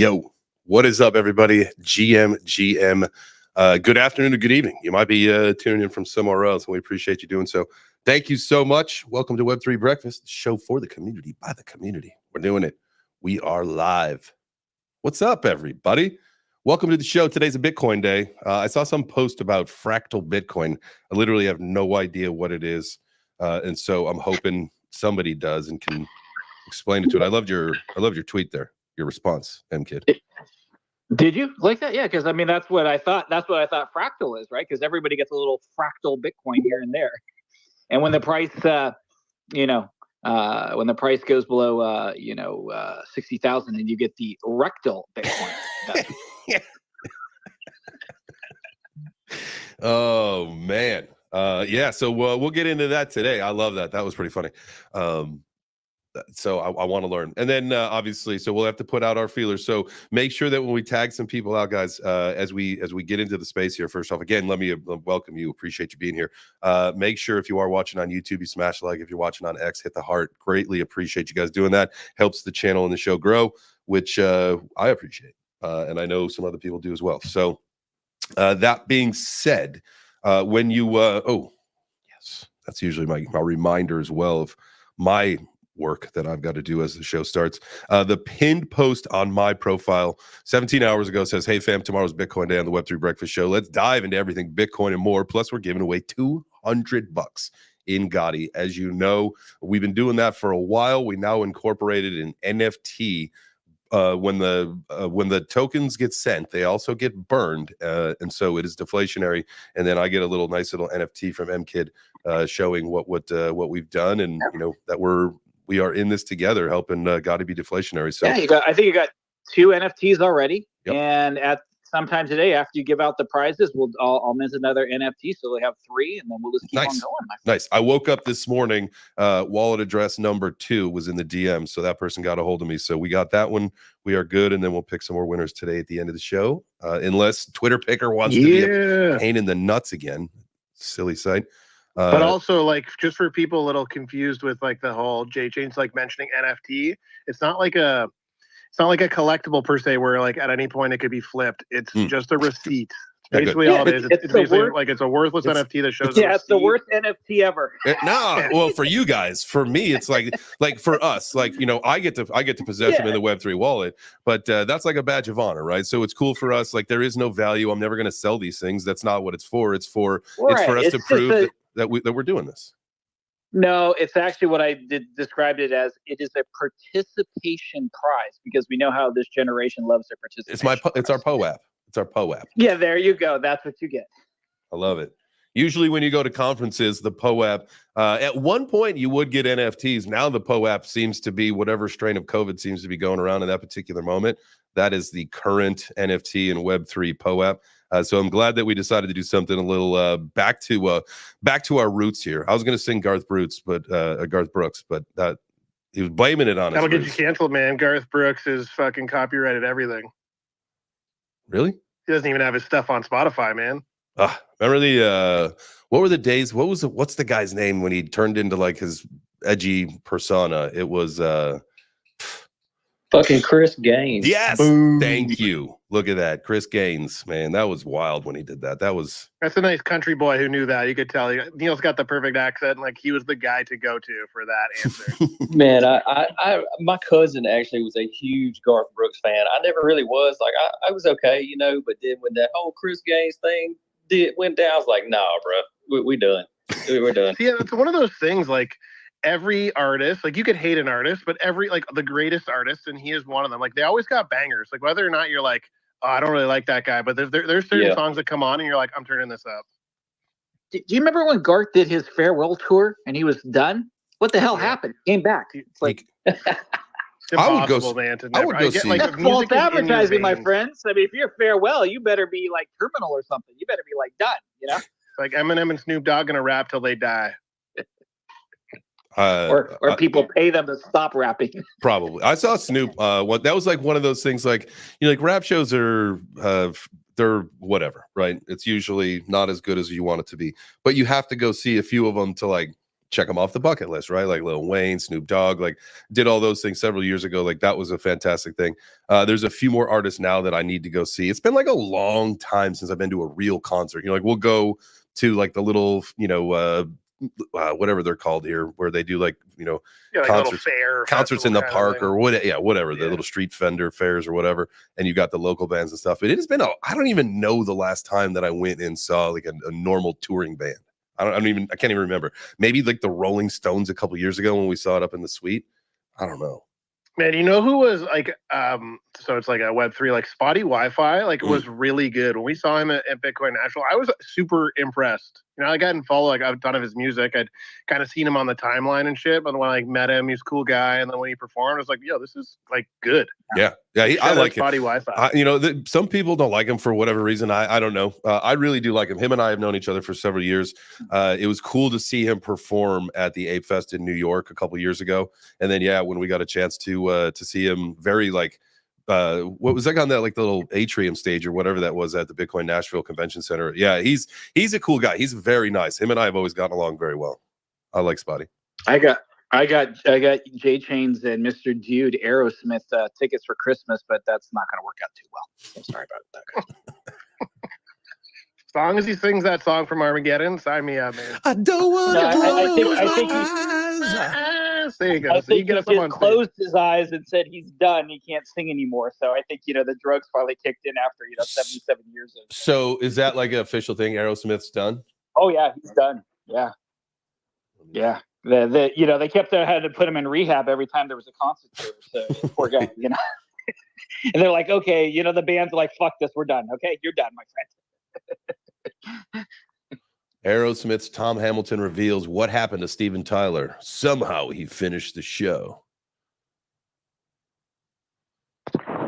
Yo, what is up, everybody? GM. Good afternoon or good evening. You might be tuning in from somewhere else, and we appreciate you doing so. Thank you so much. Welcome to Web3 Breakfast, show for the community, by the community. We're doing it. We are live. What's up, everybody? Welcome to the show. Today's a Bitcoin day. I saw some post about Fractal Bitcoin. I literally have no idea what it is, and so I'm hoping somebody does and can explain it to it. I loved your tweet there. Your response, M-Kid. Did you like that? Yeah, because I mean that's what I thought. That's what I thought Fractal is, right? Because everybody gets a little fractal Bitcoin here and there, and when the price, when the price goes below, 60,000, and you get the rectal Bitcoin. Oh man, yeah. So we'll get into that today. I love that. That was pretty funny. So I want to learn, and then obviously, so we'll have to put out our feelers. So make sure that when we tag some people out, guys, as we get into the space here. First off, again, let me welcome you. Appreciate you being here. Make sure if you are watching on YouTube, you smash like. If you're watching on X, hit the heart. Greatly appreciate you guys doing that. Helps the channel and the show grow, which I appreciate, and I know some other people do as well. So that being said, when you oh yes, that's usually my reminder as well of my work that I've got to do as the show starts. The pinned post on my profile 17 hours ago says, "Hey fam, tomorrow's Bitcoin day on the Web3 Breakfast Show. Let's dive into everything Bitcoin and more. Plus, we're giving away $200 in GOTTI. As you know, we've been doing that for a while. We now incorporated an NFT. When the tokens get sent, they also get burned, and so it is deflationary. And then I get a nice little NFT from M-Kid showing what we've done, and that we are in this together, helping GOTTI be deflationary. So yeah, I think you got 2 NFTs already, yep. And at sometime today, after you give out the prizes, I'll mint another NFT, so we have 3, and then we'll just keep on going. Nice. I woke up this morning, wallet address number 2 was in the DM, so that person got a hold of me. So we got that one. We are good, and then we'll pick some more winners today at the end of the show, unless Twitter Picker wants to be a pain in the nuts again. Silly site. But also, like, just for people a little confused with like the whole J-Chain's like mentioning NFT, it's not like a collectible per se where like at any point it could be flipped. It's just a receipt. Basically all it is. It's basically like it's a worthless NFT that shows. Yeah, it's the worst NFT ever. No, well, for you guys, for me, it's like for us, like I get to possess them in the Web3 wallet, but that's like a badge of honor, right? So it's cool for us. Like there is no value. I'm never going to sell these things. That's not what it's for. It's for us to prove that we're doing this. No, it's actually what I described it as. It is a participation prize because we know how this generation loves their participation. It's our PO app. It's our PO app. Yeah, there you go. That's what you get. I love it. Usually when you go to conferences, the PO app, at one point you would get NFTs. Now the PO app seems to be whatever strain of COVID seems to be going around in that particular moment. That is the current NFT and Web3 PO app. So I'm glad that we decided to do something a little back to our roots here. I was going to sing Garth Brooks, but that he was blaming it on. That'll get you canceled, man. Garth Brooks is fucking copyrighted everything. Really? He doesn't even have his stuff on Spotify, man. Remember the what were the days? What's the guy's name when he turned into like his edgy persona? It was fucking Chris Gaines. Yes. Boom. Thank you. Look at that. Chris Gaines, man. That was wild when he did that. That's a nice country boy who knew that. You could tell. Neil's got the perfect accent. Like he was the guy to go to for that answer. Man, my cousin actually was a huge Garth Brooks fan. I never really was. Like I was okay, but then when that whole Chris Gaines thing went down, I was like, nah, bro, we done. We're done. Yeah, it's one of those things like every artist, like you could hate an artist, but the greatest artist, and he is one of them. Like they always got bangers. Like whether or not you're like, oh, I don't really like that guy, but there's certain songs that come on and you're like, I'm turning this up. Do you remember when Garth did his farewell tour and he was done? What the hell happened? Came back. It's like I would go, man. That's false advertising, my friends. I mean, if you're farewell, you better be like terminal or something. You better be like done. Like Eminem and Snoop Dogg gonna rap till they die. Or people pay them to stop rapping. Probably. I saw Snoop. That was like one of those things. Like like rap shows are they're whatever, right? It's usually not as good as you want it to be, but you have to go see a few of them to like check them off the bucket list, right? Like Lil Wayne, Snoop Dogg, like did all those things several years ago. Like that was a fantastic thing. There's a few more artists now that I need to go see. It's been like a long time since I've been to a real concert. You know, like we'll go to like the little, you know, whatever they're called here, where they do like, you know, Yeah, like concerts, a little fair, concerts in the park or what, whatever, the Yeah. little street vendor fairs or whatever. And you got the local bands and stuff. But it has been, I don't even know the last time that I went and saw like a normal touring band. I can't even remember. Maybe like the Rolling Stones a couple years ago when we saw it up in the suite. I don't know. Man, you know who was like, so it's like a Web3, like Spotty Wi-Fi, like was really good. When we saw him at Bitcoin Nashville, I was super impressed. You know, I didn't follow like a ton of his music. I'd kind of seen him on the timeline and shit, but when I like met him, he's a cool guy. And then when he performed, I was like, yo, this is like good. Yeah. I like him. Spotty Wi-Fi. You know, some people don't like him for whatever reason. I don't know. I really do like him. Him and I have known each other for several years. It was cool to see him perform at the Ape Fest in New York a couple years ago. And then, yeah, when we got a chance to see him very like, what was like on that like the little atrium stage or whatever that was at the Bitcoin Nashville Convention Center. Yeah, he's a cool guy. He's very nice. Him and I have always gotten along very well. I like Spotty. I got J Chains and Mr. Dude Aerosmith tickets for Christmas, but that's not going to work out too well. I'm sorry about that. As long as he sings that song from Armageddon, sign me up, man. I don't want to I think there you go. I So you think get he us up on just stage. closed his eyes and said he's done. He can't sing anymore. So I think, you know, the drugs finally kicked in after, 77 years of. So is that like an official thing? Aerosmith's done? Oh yeah, he's done. Yeah. Yeah. They kept having to put him in rehab every time there was a concert tour. So poor guy, And they're like, okay, the band's like, fuck this, we're done. Okay, you're done, my friend. Aerosmith's Tom Hamilton reveals what happened to Steven Tyler. Somehow he finished the show.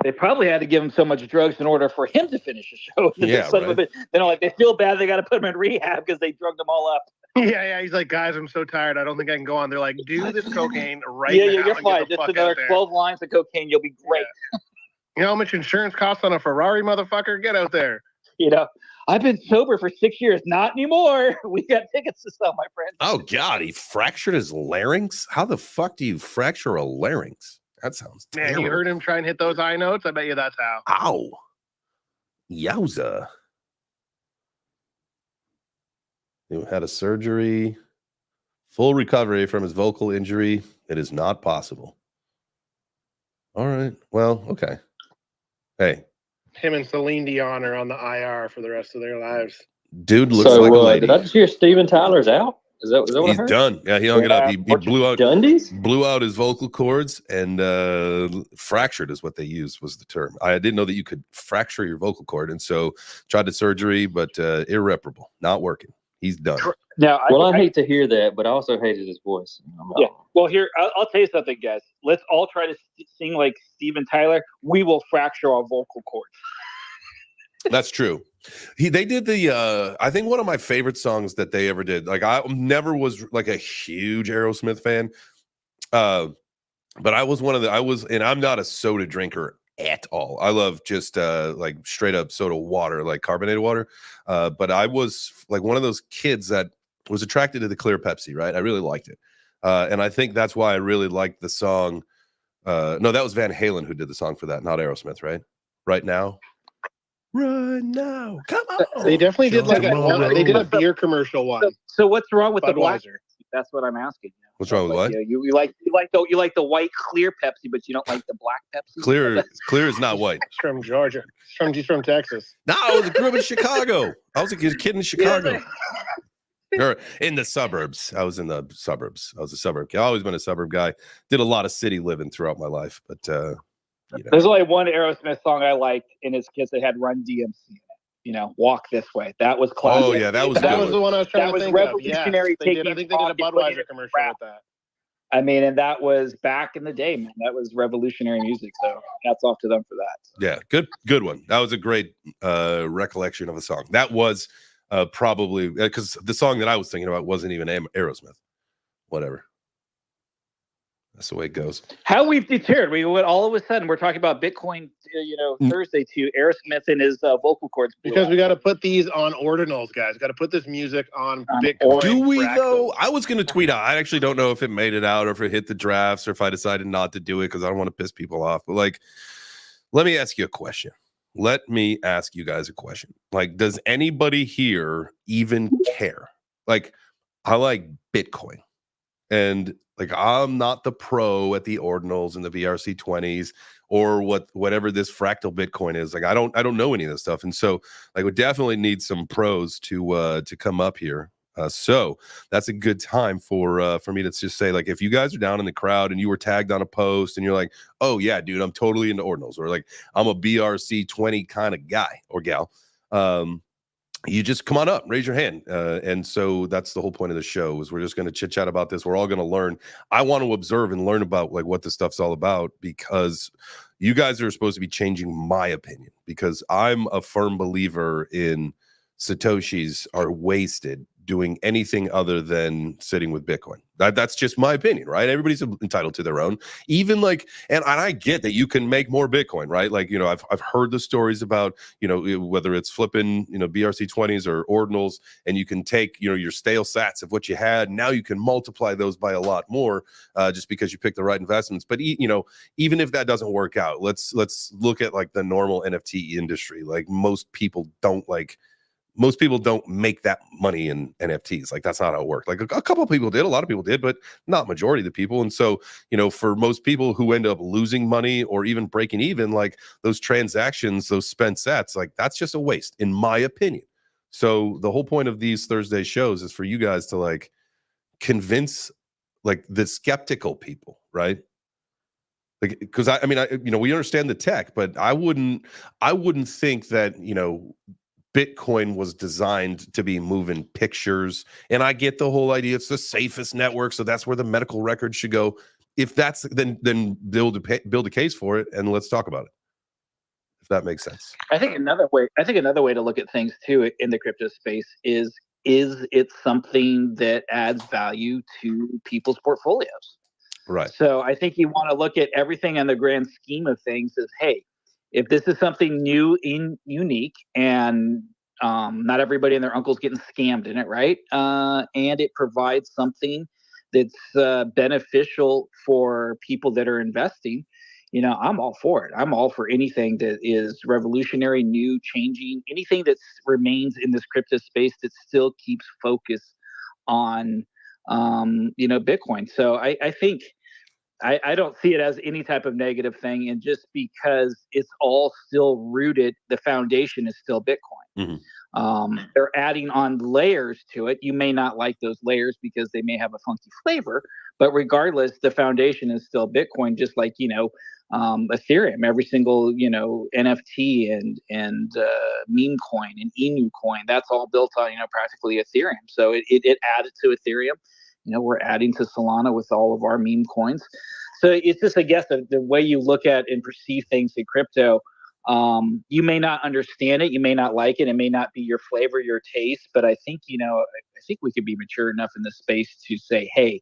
They probably had to give him so much drugs in order for him to finish the show. Yeah, right. They feel bad. They got to put him in rehab because they drugged him all up. Yeah. He's like, guys, I'm so tired. I don't think I can go on. They're like, do this cocaine right now. Yeah, you're fine. Just another 12 lines of cocaine. You'll be great. Yeah. You know how much insurance costs on a Ferrari, motherfucker? Get out there. I've been sober for 6 years. Not anymore. We got tickets to sell, my friend. Oh, God. He fractured his larynx? How the fuck do you fracture a larynx? That sounds terrible. Man, you heard him try and hit those high notes? I bet you that's how. Ow. Yowza. He had a surgery. Full recovery from his vocal injury. It is not possible. All right. Well, okay. Hey. Him and Celine Dion are on the IR for the rest of their lives. Dude looks like a lady. Did I just hear Steven Tyler's out? Is that what He's I heard? done. Yeah, he hung it up. He blew out his vocal cords and fractured is what they used was the term. I didn't know that you could fracture your vocal cord, and so tried the surgery, but irreparable, not working. He's done. Now, I hate to hear that, but I also hated his voice. Yeah. Well, here I'll tell you something, guys. Let's all try to sing like Steven Tyler. We will fracture our vocal cords. That's true. They did the I think one of my favorite songs that they ever did. Like I never was like a huge Aerosmith fan. But I was and I'm not a soda drinker at all. I love just like straight up soda water, like carbonated water. But I was like one of those kids that was attracted to the clear Pepsi, right? I really liked it. And I think that's why I really liked the song. No, that was Van Halen who did the song for that, not Aerosmith, right? Right now. Right now, come on. They definitely did like they did a beer commercial one. So what's wrong with the black? Budweiser. That's what I'm asking. What's wrong with what? You like the white clear Pepsi, but you don't like the black Pepsi. Clear is not white. He's from Georgia. He's from Texas. No, I grew up in Chicago. I was a kid in Chicago. Or in the suburbs. I was in the suburbs. I was a suburb kid. I've always been a suburb guy. Did a lot of city living throughout my life, but There's only one Aerosmith song I liked, and it's because they had Run DMC in it. Walk This Way. That was classic. Oh yeah, that was the one I was trying to think of. Revolutionary. Yes, I think they did a Budweiser commercial with that. I mean, and that was back in the day, man. That was revolutionary music. So hats off to them for that. Yeah, good one. That was a great recollection of a song. That was probably because the song that I was thinking about wasn't even Aerosmith. Whatever. That's the way it goes. How we've deterred. We went all of a sudden. We're talking about Bitcoin, Thursday to Aerosmith and his vocal cords. Because we got to put these on ordinals, guys. Got to put this music on Bitcoin. Or- Do we Fractal. though? I was going to tweet out. I actually don't know if it made it out or if it hit the drafts or if I decided not to do it because I don't want to piss people off. But like, let me ask you a question. Let me ask you guys a question. Like, does anybody here even care? Like, I like Bitcoin. And like, I'm not the pro at the ordinals and the VRC20s or whatever this fractal Bitcoin is. Like, I don't know any of this stuff. And so like, we definitely need some pros to come up here. So that's a good time for me to just say, like, if you guys are down in the crowd and you were tagged on a post and you're like, oh yeah, dude, I'm totally into ordinals, or like, I'm a BRC20 kind of guy or gal. You just come on up, raise your hand. And so that's the whole point of the show is we're just going to chit chat about this. We're all going to learn. I want to observe and learn about like what this stuff's all about, because you guys are supposed to be changing my opinion, because I'm a firm believer in Satoshis are wasted doing anything other than sitting with Bitcoin. That's just my opinion, right? Everybody's entitled to their own. Even like, and I get that you can make more Bitcoin, right? Like, I've heard the stories about, whether it's flipping, BRC20s or ordinals, and you can take, your stale sats of what you had. Now you can multiply those by a lot more, just because you pick the right investments. But even if that doesn't work out, let's look at like the normal NFT industry. Like most people don't make that money in NFTs. Like that's not how it worked. Like a couple of people did, a lot of people did, but not majority of the people. And so, for most people who end up losing money or even breaking even, like those transactions, those spent sats, like that's just a waste, in my opinion. So the whole point of these Thursday shows is for you guys to like convince like the skeptical people, right? Like, because we understand the tech, but I wouldn't think that, Bitcoin was designed to be moving pictures. And I get the whole idea. It's the safest network. So that's where the medical records should go. If that's, then build a case for it. And let's talk about it. If that makes sense. I think another way to look at things too in the crypto space is it something that adds value to people's portfolios? Right. So I think you want to look at everything in the grand scheme of things as, hey, if this is something new and unique, and not everybody and their uncle's getting scammed in it, right? And it provides something that's beneficial for people that are investing, I'm all for it. I'm all for anything that is revolutionary, new, changing, anything that remains in this crypto space that still keeps focus on, Bitcoin. So I think I don't see it as any type of negative thing. And just because it's all still rooted, the foundation is still Bitcoin. Mm-hmm. They're adding on layers to it. You may not like those layers because they may have a funky flavor, but regardless, the foundation is still Bitcoin, just like, Ethereum, every single, NFT and meme coin and Inu coin, that's all built on, practically Ethereum. So it added to Ethereum. We're adding to Solana with all of our meme coins. So it's just, I guess, the way you look at and perceive things in crypto. You may not understand it. You may not like it. It may not be your flavor, your taste. But I think, I think we could be mature enough in this space to say, hey,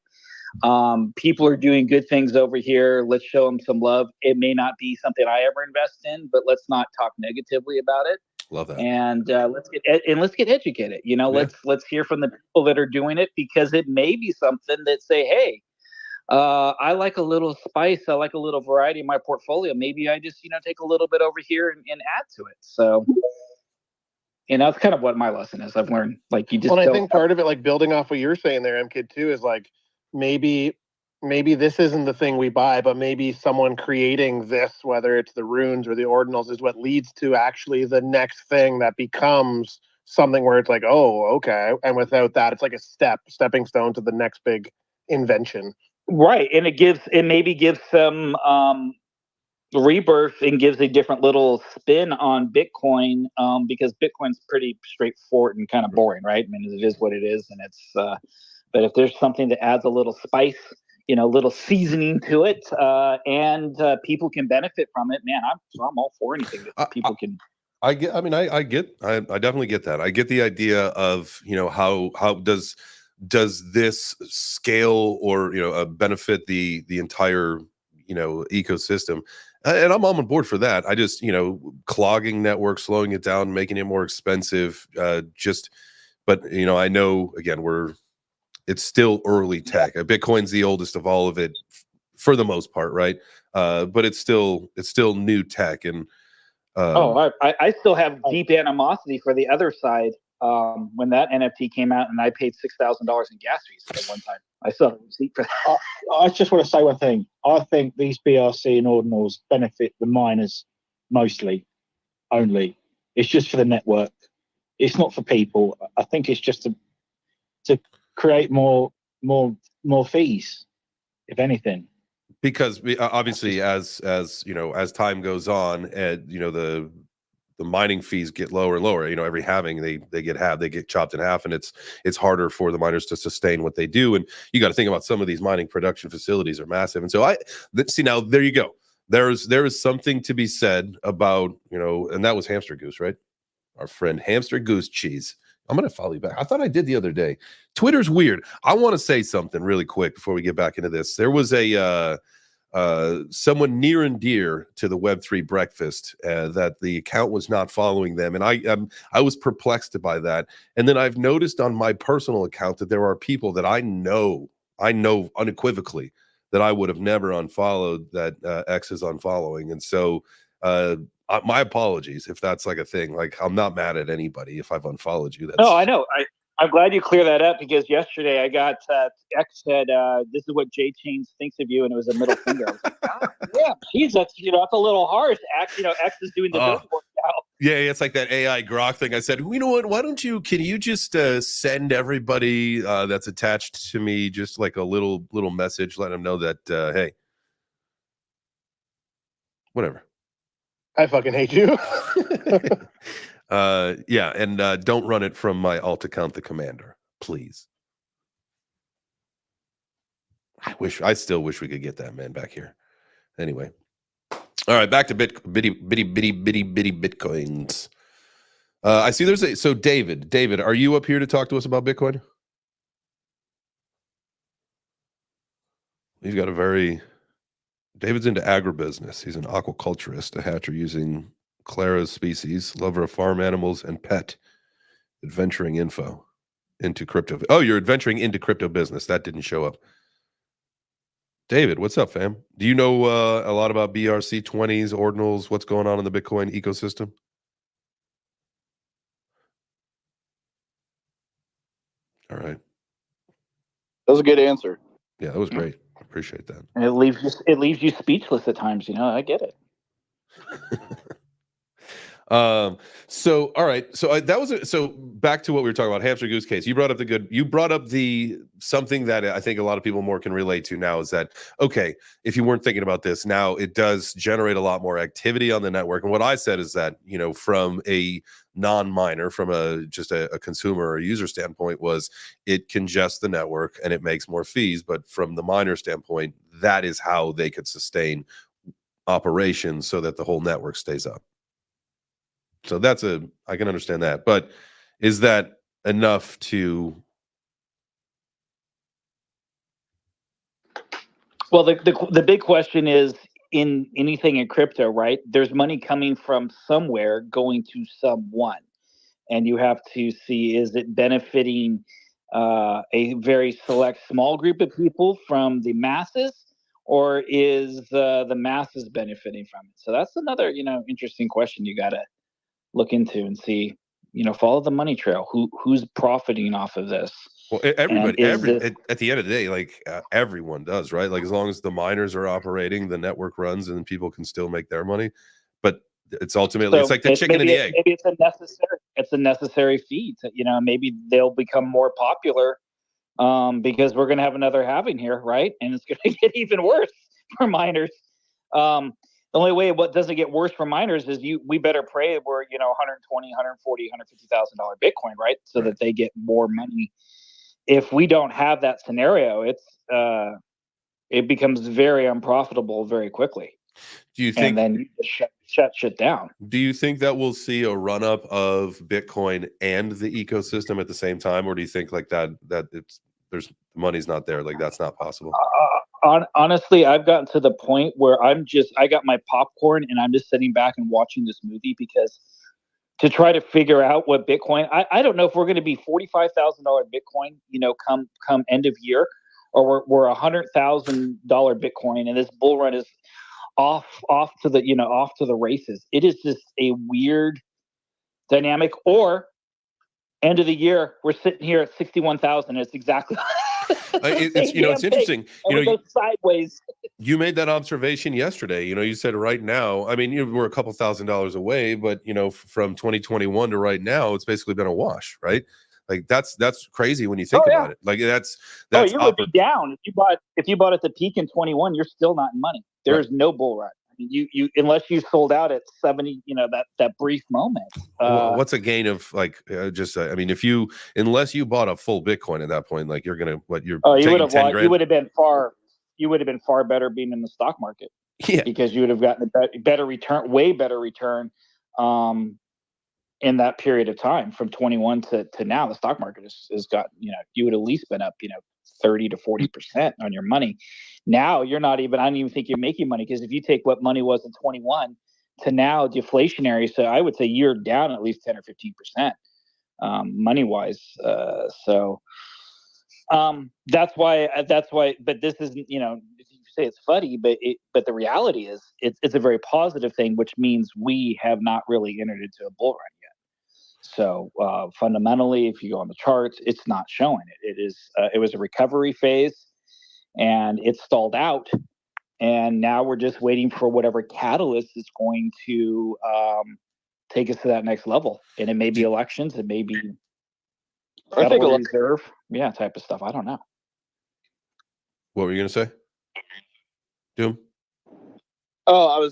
people are doing good things over here. Let's show them some love. It may not be something I ever invest in, but let's not talk negatively about it. Love that. And let's get educated. Let's hear from the people that are doing it, because it may be something that say, hey, I like a little spice. I like a little variety in my portfolio. Maybe I just take a little bit over here and add to it. So that's kind of what my lesson is. I've learned, like, you just. Well, I think part of it, like building off what you're saying there, MKid, too, is like maybe this isn't the thing we buy, but maybe someone creating this, whether it's the runes or the ordinals, is what leads to actually the next thing that becomes something where it's like, oh, okay. And without that, it's like a stepping stone to the next big invention. Right. And it maybe gives some rebirth and gives a different little spin on Bitcoin, because Bitcoin's pretty straightforward and kind of boring, right? I mean, it is what it is. And it's, but if there's something that adds a little spice, little seasoning to it, and people can benefit from it, man, I'm all for anything that people can. I definitely get that. I get the idea of, how does does this scale or benefit the entire ecosystem? And I'm on board for that. I just clogging networks, slowing it down, making it more expensive. But I know again it's still early tech. Bitcoin's the oldest of all of it for the most part, right? But it's still new tech, and I still have deep animosity for the other side. When that NFT came out, and I paid $6,000 in gas fees at one time. I still have a receipt for that. I just want to say one thing. I think these BRC and ordinals benefit the miners mostly, only. It's just for the network. It's not for people. I think it's just to create more fees, if anything. Because obviously, as time goes on, and the mining fees get lower and lower. Every halving they get chopped in half, and it's harder for the miners to sustain what they do. And you got to think about some of these mining production facilities are massive. And so see, now there you go. There is something to be said about and that was Hamster Goose, right? Our friend Hamster Goose Cheese. I'm gonna follow you back. I thought I did the other day. Twitter's weird. I want to say something really quick before we get back into this. There was a someone near and dear to the Web3 Breakfast that the account was not following them, and I was perplexed by that. And then I've noticed on my personal account that there are people that I know unequivocally that I would have never unfollowed that X is unfollowing. And so my apologies if that's like a thing. Like, I'm not mad at anybody if I've unfollowed you. No, I know. I'm glad you clear that up, because yesterday I got X said, "This is what J Chains thinks of you," and it was a middle finger. I was like, "God, yeah, geez, that's that's a little harsh." X is doing the dirty work now. Yeah, it's like that AI grok thing. I said, you know what? Why don't you? Can you just send everybody that's attached to me just like a little message, let them know that hey, whatever. I fucking hate you. Yeah, and don't run it from my alt account, the commander, please. I still wish we could get that man back here. Anyway, all right, back to bitty bitcoins. I see so David, are you up here to talk to us about Bitcoin? He's got David's into agribusiness. He's an aquaculturist, a hatcher using Clara's species, lover of farm animals, and pet. Adventuring info into crypto. Oh, you're adventuring into crypto business. That didn't show up. David, what's up, fam? Do you know a lot about BRC20s, ordinals, what's going on in the Bitcoin ecosystem? All right. That was a good answer. Yeah, that was great. I appreciate that. And it leaves you speechless at times. I get it. So all right, so that was so back to what we were talking about, Hamster Goose case. You brought up something that I think a lot of people more can relate to now, is that, okay, if you weren't thinking about this, now it does generate a lot more activity on the network. And what I said is that, from a non-miner, from just a consumer or a user standpoint, was it congests the network and it makes more fees. But from the miner standpoint, that is how they could sustain operations so that the whole network stays up. So I can understand that, but is that enough to? Well, the big question is, in anything in crypto, right? There's money coming from somewhere going to someone, and you have to see, is it benefiting a very select small group of people from the masses, or is the masses benefiting from it? So that's another interesting question you got to look into and see, follow the money trail. Who's profiting off of this? Well, everybody, at the end of the day, like everyone does, right? Like, as long as the miners are operating, the network runs, and people can still make their money. But it's ultimately, it's like the chicken and the egg. Maybe it's a necessary feed. Maybe they'll become more popular because we're going to have another halving here, right? And it's going to get even worse for miners. The only way what doesn't get worse for miners is we better pray we're 120, 140, $150,000 Bitcoin, right? So that they get more money. If we don't have that scenario, it becomes very unprofitable very quickly. Do you think? And then you just shut shit down. Do you think that we'll see a run up of Bitcoin and the ecosystem at the same time, or do you think like that there's the money's not there. Like that's not possible. Honestly, I've gotten to the point where I got my popcorn and I'm just sitting back and watching this movie because to try to figure out what Bitcoin, I don't know if we're going to be $45,000 Bitcoin, come end of year, or we're $100,000 Bitcoin, and this bull run is off to the races. It is just a weird dynamic. Or end of the year, we're sitting here at 61,000. It's exactly. It's interesting. We go sideways. You made that observation yesterday. You said right now, I mean, we're a couple $1,000s away, but from 2021 to right now, it's basically been a wash, right? Like that's crazy when you think about it. Like that's you would be down if you bought at the peak in 21. You're still not in money. There's no bull run. I mean, you unless you sold out at 70. That brief moment. What's a gain of I mean, unless you bought a full Bitcoin at that point, like you're gonna you would have lost. You would have been far better being in the stock market. Yeah, because you would have gotten a better return, way better return. In that period of time from 21 to now, the stock market has got, you would at least been up, 30 to 40% on your money. Now you're not even, I don't even think you're making money, because if you take what money was in 21 to now deflationary, so I would say you're down at least 10 or 15% money wise. That's why, but this isn't, you say it's funny, but the reality is it's a very positive thing, which means we have not really entered into a bull run yet. So fundamentally, if you go on the charts, it's not showing it. It was a recovery phase, and it stalled out, and now we're just waiting for whatever catalyst is going to take us to that next level. And it may be elections, it may be Federal Reserve, type of stuff. I don't know. What were you gonna say, Doom? Oh,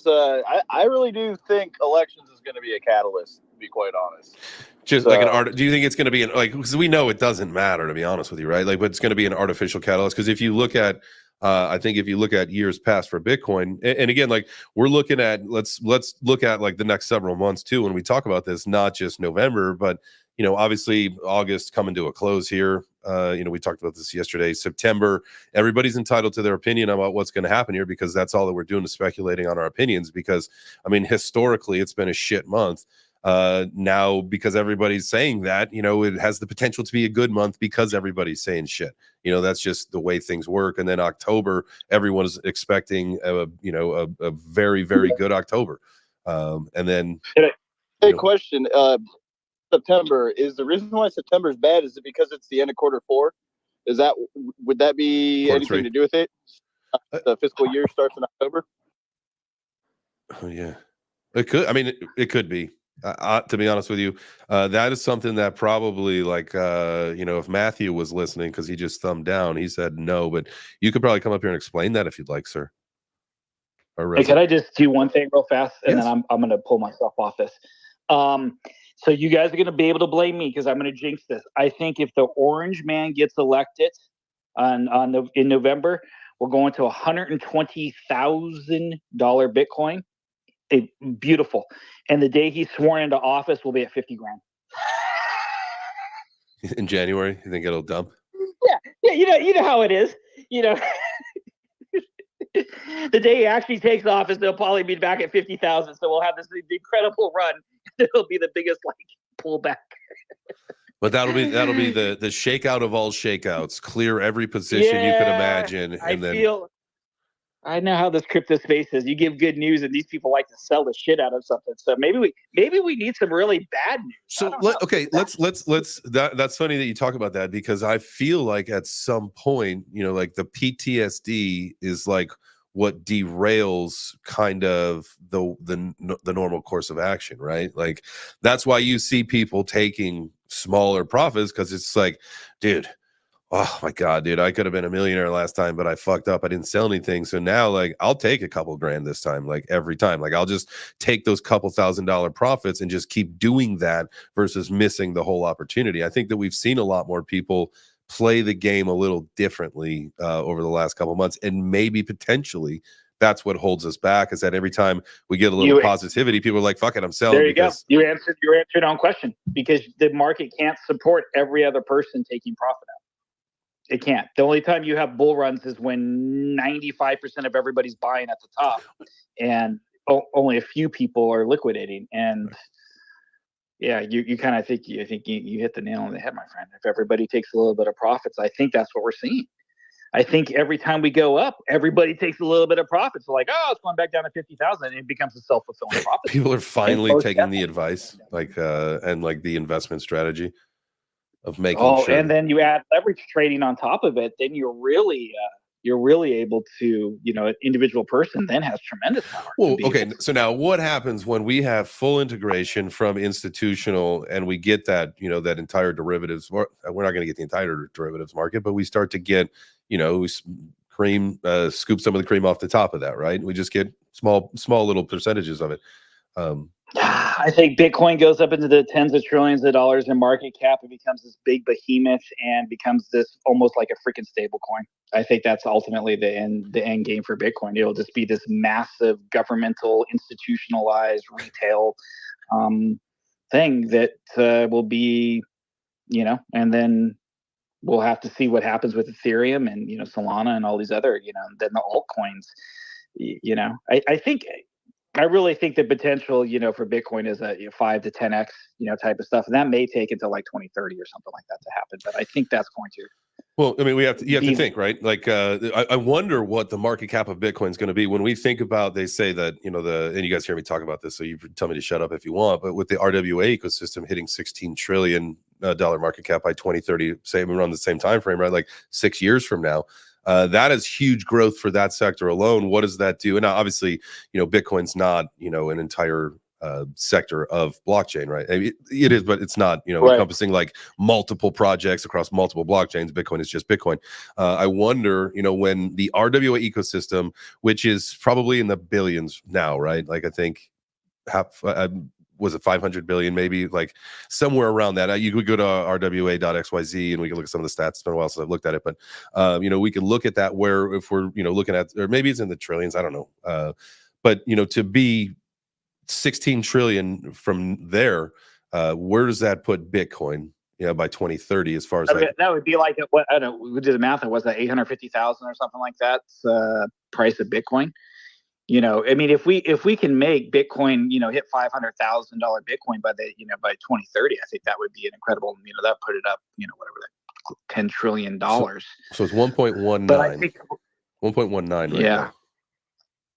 I really do think elections is going to be a catalyst, to be quite honest. Just like an art. Do you think it's going to be because we know it doesn't matter, to be honest with you, right? Like, but it's going to be an artificial catalyst, because if you look at, I think if you look at years past for Bitcoin, and again, like we're looking at, let's look at like the next several months too when we talk about this, not just November, but obviously August coming to a close here. We talked about this yesterday. September, everybody's entitled to their opinion about what's going to happen here, because that's all that we're doing is speculating on our opinions. Because I mean, historically, it's been a shit month. Now, because everybody's saying that, it has the potential to be a good month because everybody's saying shit. That's just the way things work. And then October, everyone is expecting a very, very good October. And then, question. September, is the reason why September is bad, is it because it's the end of quarter 4? Would that be Quarter anything 3. to do with it? The fiscal year starts in October. Oh yeah, it could. I mean, it could be. To be honest with you, that is something that probably, like, if Matthew was listening, because he just thumbed down, he said no, but you could probably come up here and explain that if you'd like, sir. Hey, can I just do one thing real fast, and then I'm going to pull myself off this. So you guys are going to be able to blame me because I'm going to jinx this. I think if the orange man gets elected in November, we're going to $120,000 Bitcoin. Beautiful. And the day he's sworn into office, we'll be at 50 grand. In January, you think it'll dump? Yeah. You know how it is. The day he actually takes office, they'll probably be back at 50,000. So we'll have this incredible run. It'll be the biggest pullback. But that'll be the shakeout of all shakeouts. Clear every position you could imagine, and I know how this crypto space is. You give good news, and these people like to sell the shit out of something. So maybe we need some really bad news. So let's. That's funny that you talk about that, because I feel like at some point, like the PTSD is like what derails kind of the normal course of action, right? Like that's why you see people taking smaller profits, because it's like, dude, oh my God, dude, I could have been a millionaire last time, but I fucked up. I didn't sell anything. So now, like, I'll take a couple grand this time, like every time. Like, I'll just take those couple $1,000 profits and just keep doing that versus missing the whole opportunity. I think that we've seen a lot more people play the game a little differently over the last couple months. And maybe potentially that's what holds us back, is that every time we get a little positivity, people are like, fuck it, I'm selling. There you go. You answered your own question, because the market can't support every other person taking profit out. It can't. The only time you have bull runs is when 95% of everybody's buying at the top, and only a few people are liquidating. And yeah, you kind of think you hit the nail on the head, my friend. If everybody takes a little bit of profits, I think that's what we're seeing. I think every time we go up, everybody takes a little bit of profits. So like, oh, it's going back down to 50,000, and it becomes a self-fulfilling prophet. People are finally taking the advice, like and like the investment strategy of making sure. And then you add leverage trading on top of it, then you're really able to, an individual person then has tremendous power. Well, okay. So now what happens when we have full integration from institutional and we get that, that entire derivatives, we're not going to get the entire derivatives market, but we start to get, cream, scoop some of the cream off the top of that, right? We just get small little percentages of it. I think Bitcoin goes up into the tens of trillions of dollars in market cap. It becomes this big behemoth and becomes this almost like a freaking stable coin. I think that's ultimately the end game for Bitcoin. It'll just be this massive governmental, institutionalized retail thing that will be, and then we'll have to see what happens with Ethereum and, Solana and all these other, then the altcoins, I really think the potential, for Bitcoin is a 5 to 10x, type of stuff. And that may take until like 2030 or something like that to happen. But I think that's going to. Well, I mean, you have to think, right? Like, I wonder what the market cap of Bitcoin is going to be when we think about, they say that, and you guys hear me talk about this, so you tell me to shut up if you want, but with the RWA ecosystem hitting $16 trillion market cap by 2030, say around the same time frame, right? Like 6 years from now. That is huge growth for that sector alone. What does that do? And now, obviously, Bitcoin's not, an entire sector of blockchain, right? I mean, it is, but it's not, right, encompassing like multiple projects across multiple blockchains. Bitcoin is just Bitcoin. I wonder, when the RWA ecosystem, which is probably in the billions now, right? Like I think was it 500 billion, maybe, like somewhere around that. You could go to rwa.xyz and we can look at some of the stats. It's been a while since I've looked at it, but we can look at that where if we're looking at, or maybe it's in the trillions, I don't know, but to be 16 trillion from there, where does that put Bitcoin by 2030 as far as that would be like what I don't know, we did the math, it was that 850,000 or something like that price of Bitcoin. I mean, if we can make Bitcoin, hit $500,000 Bitcoin by by 2030, I think that would be an incredible, that put it up, whatever that $10 trillion. So it's 1.19. But I think 1.19 right yeah. now.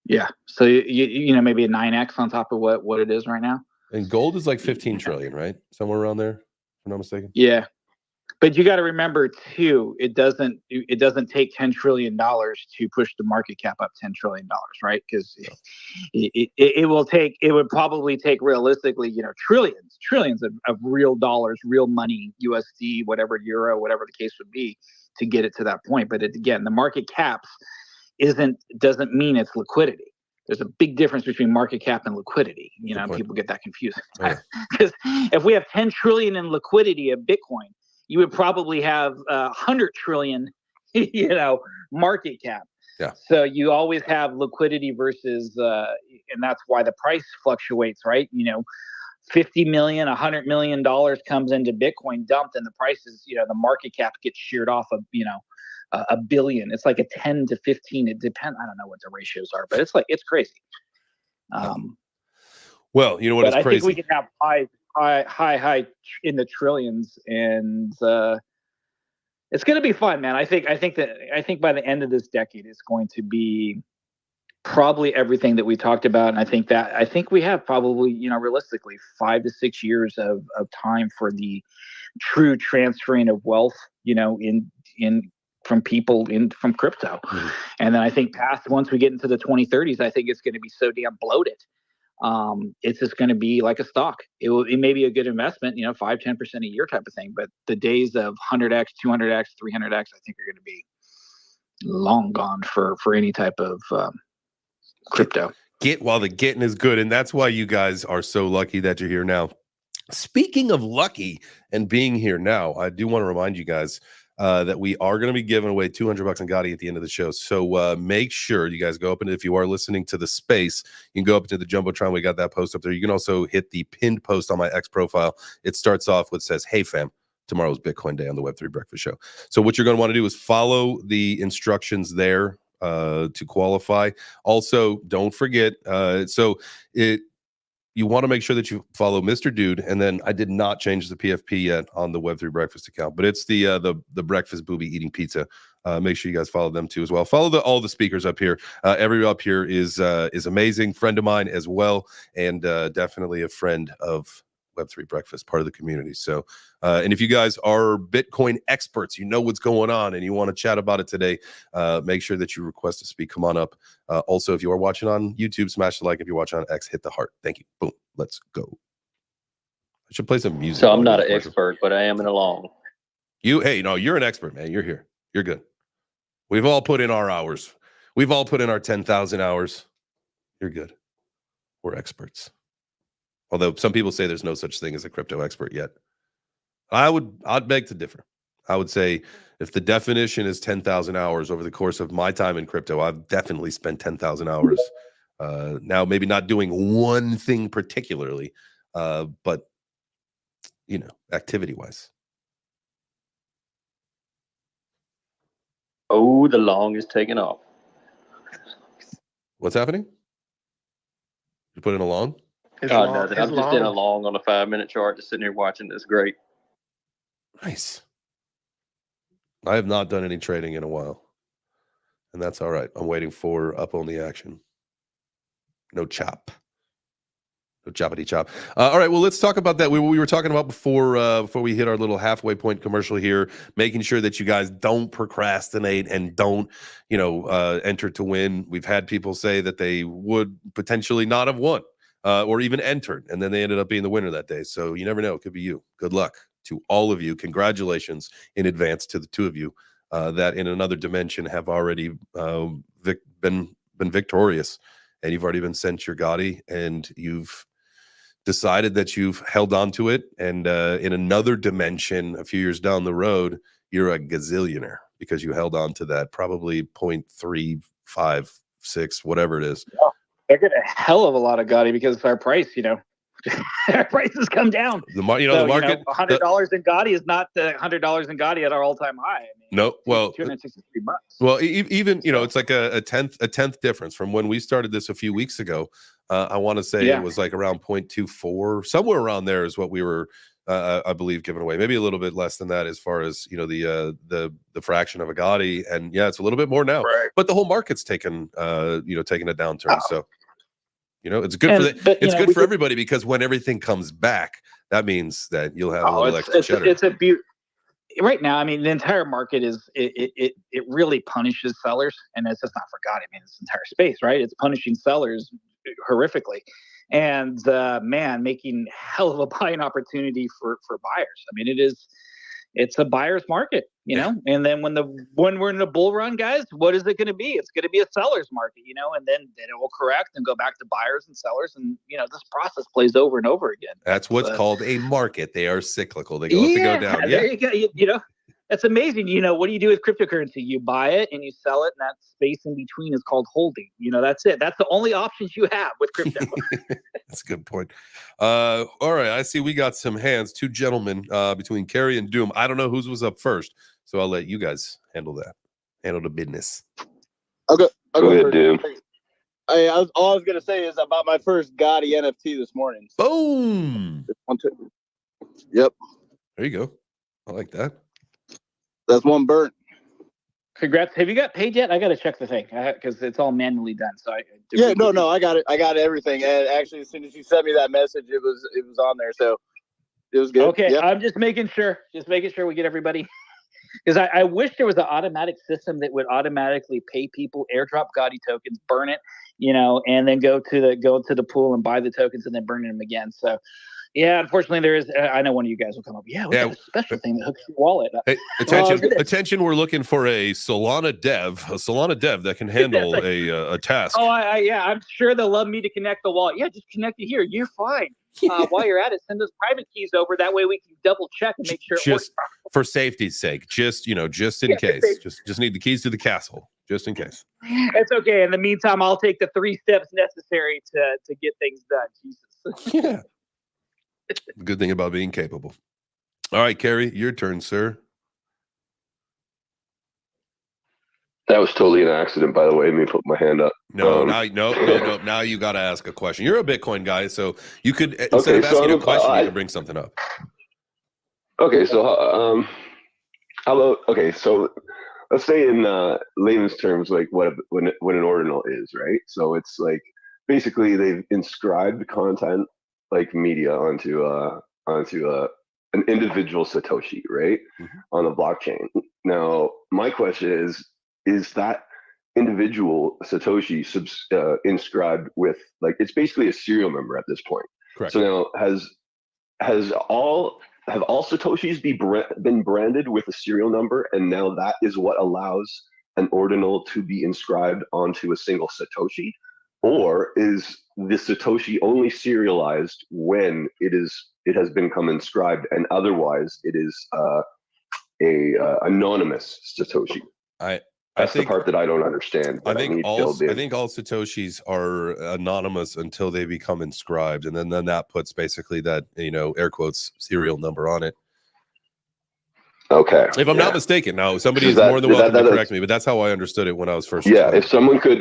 Yeah. So maybe a 9x on top of what it is right now. And gold is like 15 trillion, right? Somewhere around there, if I'm not mistaken. Yeah. But you got to remember too, it doesn't take $10 trillion to push the market cap up $10 trillion, right? Because it would probably take realistically, trillions of real dollars, real money, USD, whatever, euro, whatever the case would be, to get it to that point. But again, the market caps doesn't mean it's liquidity. There's a big difference between market cap and liquidity. People get that confused. Because if we have 10 trillion in liquidity of Bitcoin, you would probably have 100 trillion, market cap. Yeah. So you always have liquidity versus, and that's why the price fluctuates, right? 50 million, $100 million comes into Bitcoin dumped, and the price is, the market cap gets sheared off of, a billion. It's like a 10 to 15. It depends. I don't know what the ratios are, but it's crazy. Well, you know what is crazy? I think we can have high in the trillions, and it's going to be fun, man. I think by the end of this decade, it's going to be probably everything that we talked about. And I think we have probably, realistically 5 to 6 years of time for the true transferring of wealth, from people from crypto. Mm-hmm. And then I think once we get into the 2030s, I think it's going to be so damn bloated. It's just going to be like a stock. It may be a good investment, 5-10% a year type of thing. But the days of 100x, 200x, 300x, I think are going to be long gone for any type of crypto. Get while the getting is good. And that's why you guys are so lucky that you're here now. Speaking of lucky and being here now, I do want to remind you guys that we are going to be giving away $200 on GOTTI at the end of the show. So make sure you guys go up, and if you are listening to the space, you can go up to the Jumbotron. We got that post up there. You can also hit the pinned post on my X profile. It starts off with says, "Hey fam, tomorrow's Bitcoin Day on the Web3 Breakfast Show. So what you're going to want to do is follow the instructions there to qualify. Also, don't forget. You want to make sure that you follow Mr. Dude, and then I did not change the PFP yet on the Web3 Breakfast account, but it's the Breakfast Booby eating pizza. Make sure you guys follow them too as well. Follow all the speakers up here. Everybody up here is amazing, friend of mine as well, and definitely a friend of Web3 Breakfast, part of the community. So, and if you guys are Bitcoin experts, you know what's going on, and you want to chat about it today, make sure that you request to speak. Come on up. Also, if you are watching on YouTube, smash the like. If you're watching on X, hit the heart. Thank you. Boom. Let's go. I should play some music. So I'm not an expert, but I am an along. Hey, no, you're an expert, man. You're here. You're good. We've all put in our hours. We've all put in our 10,000 hours. You're good. We're experts. Although some people say there's no such thing as a crypto expert yet. I'd beg to differ. I would say if the definition is 10,000 hours over the course of my time in crypto, I've definitely spent 10,000 hours. Now, maybe not doing one thing particularly, but, activity-wise. Oh, the long is taking off. What's happening? You put in a long? Nothing. I'm just in a long on a 5-minute chart, just sitting here watching this. Great. Nice. I have not done any trading in a while, and that's all right. I'm waiting for up on the action. No chop. No choppity chop. All right, well, let's talk about that. We were talking about before we hit our little halfway point commercial here, making sure that you guys don't procrastinate and don't, enter to win. We've had people say that they would potentially not have won or even entered, and then they ended up being the winner that day. So you never know. It could be you. Good luck to all of you. Congratulations in advance to the two of you that in another dimension have already been victorious, and you've already been sent your GOTTI, and you've decided that you've held on to it, and in another dimension a few years down the road, you're a gazillionaire because you held on to that probably 0.356, whatever it is. They're getting a hell of a lot of GOTTI because our price, our prices come down. The market, $100 in GOTTI is not the $100 in GOTTI at our all-time high. No, well, $263. Well, even it's like a tenth difference from when we started this a few weeks ago. I want to say it was like around 0.24, somewhere around there is what we were, I believe, giving away. Maybe a little bit less than that as far as the fraction of a GOTTI, and it's a little bit more now. Right. But the whole market's taking a downturn. So it's good for for everybody, because when everything comes back, that means that you'll have a little extra cheddar. It's a beauty. Right now, I mean, the entire market it really punishes sellers, and it's just not for GOTTI. I mean, this entire space, right? It's punishing sellers horrifically, and making hell of a buying opportunity for buyers. I mean, it's a buyer's market, and then when we're in a bull run, guys, what is it going to be? It's going to be a seller's market, and then it will correct and go back to buyers and sellers, and this process plays over and over again. That's what's called a market. They are cyclical. They go up and go down. There you go. That's amazing. What do you do with cryptocurrency? You buy it and you sell it, and that space in between is called holding. That's it. That's the only options you have with crypto. That's a good point. All right. I see we got some hands, two gentlemen between Carrie and Doom. I don't know whose was up first, so I'll let you guys handle the business. Okay. Go ahead, Doom. All I was going to say is I bought my first GOTTI NFT this morning. Boom. Yep. There you go. I like that. That's one burnt. Congrats. Have you got paid yet? I got to check the thing because it's all manually done. So I got it. I got everything. And actually, as soon as you sent me that message, it was on there. So it was good. Okay. Yep. I'm just making sure we get everybody. Because I wish there was an automatic system that would automatically pay people, airdrop GOTTI tokens, burn it, and then go to the pool and buy the tokens and then burn them again. So, yeah, unfortunately, there is. I know one of you guys will come up. Yeah, we got a special thing that hooks your wallet. Hey, attention! We're looking for a Solana dev that can handle a task. Oh, I'm sure they'll love me to connect the wallet. Yeah, just connect it here. You're fine. While you're at it, send those private keys over. That way we can double check and make sure it works for safety's sake. Just in case. Just need the keys to the castle, just in case. It's okay. In the meantime, I'll take the 3 steps necessary to get things done. Jesus. Yeah. The good thing about being capable. All right, Kerry, your turn, sir. That was totally an accident, by the way. Let me put my hand up. No, no. Now you got to ask a question. You're a Bitcoin guy, so you could instead of so asking a question, you could bring something up. Okay, so so let's say in layman's terms, like what an ordinal is, right? So it's like basically they've inscribed content like media onto an individual Satoshi, right, on the blockchain. Now, my question is that individual Satoshi inscribed with, like, it's basically a serial number at this point. Correct. So now have all Satoshis been branded with a serial number, and now that is what allows an ordinal to be inscribed onto a single Satoshi? Or is the Satoshi only serialized when it has become inscribed, and otherwise it is a anonymous Satoshi? That's the part that I don't understand. I think all Satoshis are anonymous until they become inscribed, and then that puts basically that, air quotes, serial number on it. Okay. If I'm not mistaken, now somebody is more than welcome to correct me, but that's how I understood it when I was first. Yeah, if someone could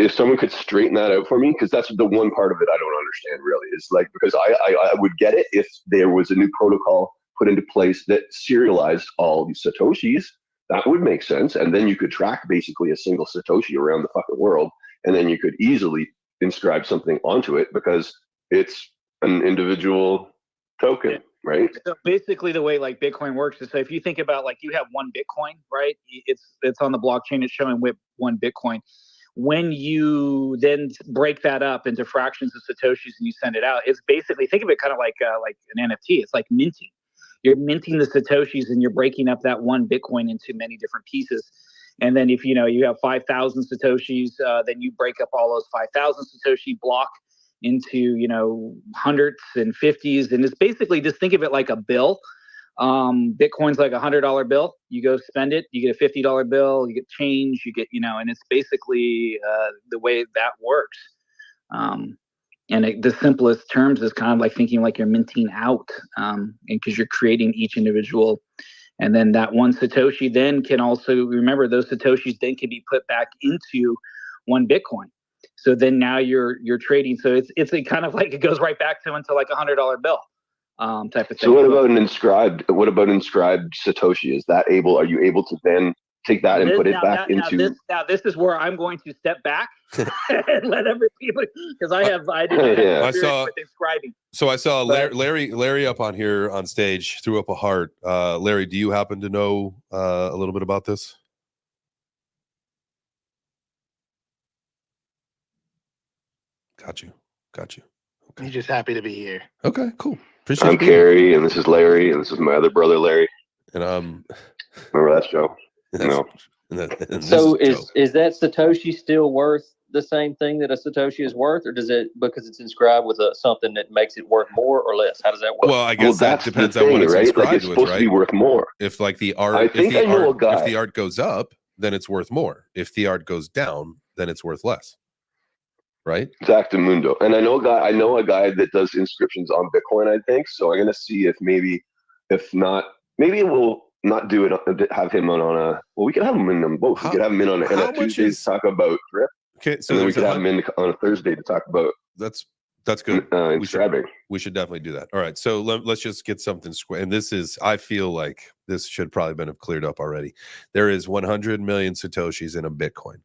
straighten that out for me, because that's the one part of it I don't understand really. Is like, because I would get it if there was a new protocol put into place that serialized all these Satoshis. That would make sense, and then you could track basically a single Satoshi around the fucking world, and then you could easily inscribe something onto it because it's an individual token. Right. So basically, the way like Bitcoin works is, so if you think about, like, you have one Bitcoin, right? It's on the blockchain. It's showing with one Bitcoin. When you then break that up into fractions of Satoshis and you send it out, it's basically, think of it kind of like an NFT. It's like minting. You're minting the Satoshis and you're breaking up that one Bitcoin into many different pieces. And then if you have 5,000 Satoshis, then you break up all those 5,000 Satoshi block into hundreds and fifties, and it's basically, just think of it like a bill. Bitcoin's like $100 bill. You go spend it, you get a $50 bill, you get change, you get and it's basically the way that works. And the simplest terms is kind of like thinking like you're minting out, and because you're creating each individual, and then that one Satoshi then can also, remember, those Satoshis then can be put back into one Bitcoin. So then now you're trading. So it's a kind of like, it goes right back to into like $100 bill type of thing. So what about an inscribed Satoshi? Are you able to then take that and put it back into? Now this is where I'm going to step back and let people, because I didn't have experience with inscribing. So I saw Larry up on here on stage, threw up a heart. Larry, do you happen to know a little bit about this? Got you. Okay. He's just happy to be here. Okay, cool. Appreciate it. I'm Carrie, and this is Larry, and this is my other brother, Larry. And remember that show? No. So is that Satoshi still worth the same thing that a Satoshi is worth, or does it, because it's inscribed with something that makes it worth more or less? How does that work? Well, I guess that depends on what it's inscribed it's supposed to be worth more. If like the art, if the art goes up, then it's worth more. If the art goes down, then it's worth less. Right? Exactamundo. And I know a guy that does inscriptions on Bitcoin, I think. So I'm gonna see if maybe we'll not do it, have him on a, well, we could have him in them both. We could have him in on a Tuesday to talk about drip. Okay, so and then we could have him in on a Thursday to talk about that's good. We should definitely do that. All right, so let's just get something square. And I feel like this should probably have cleared up already. There is 100 million Satoshis in a Bitcoin.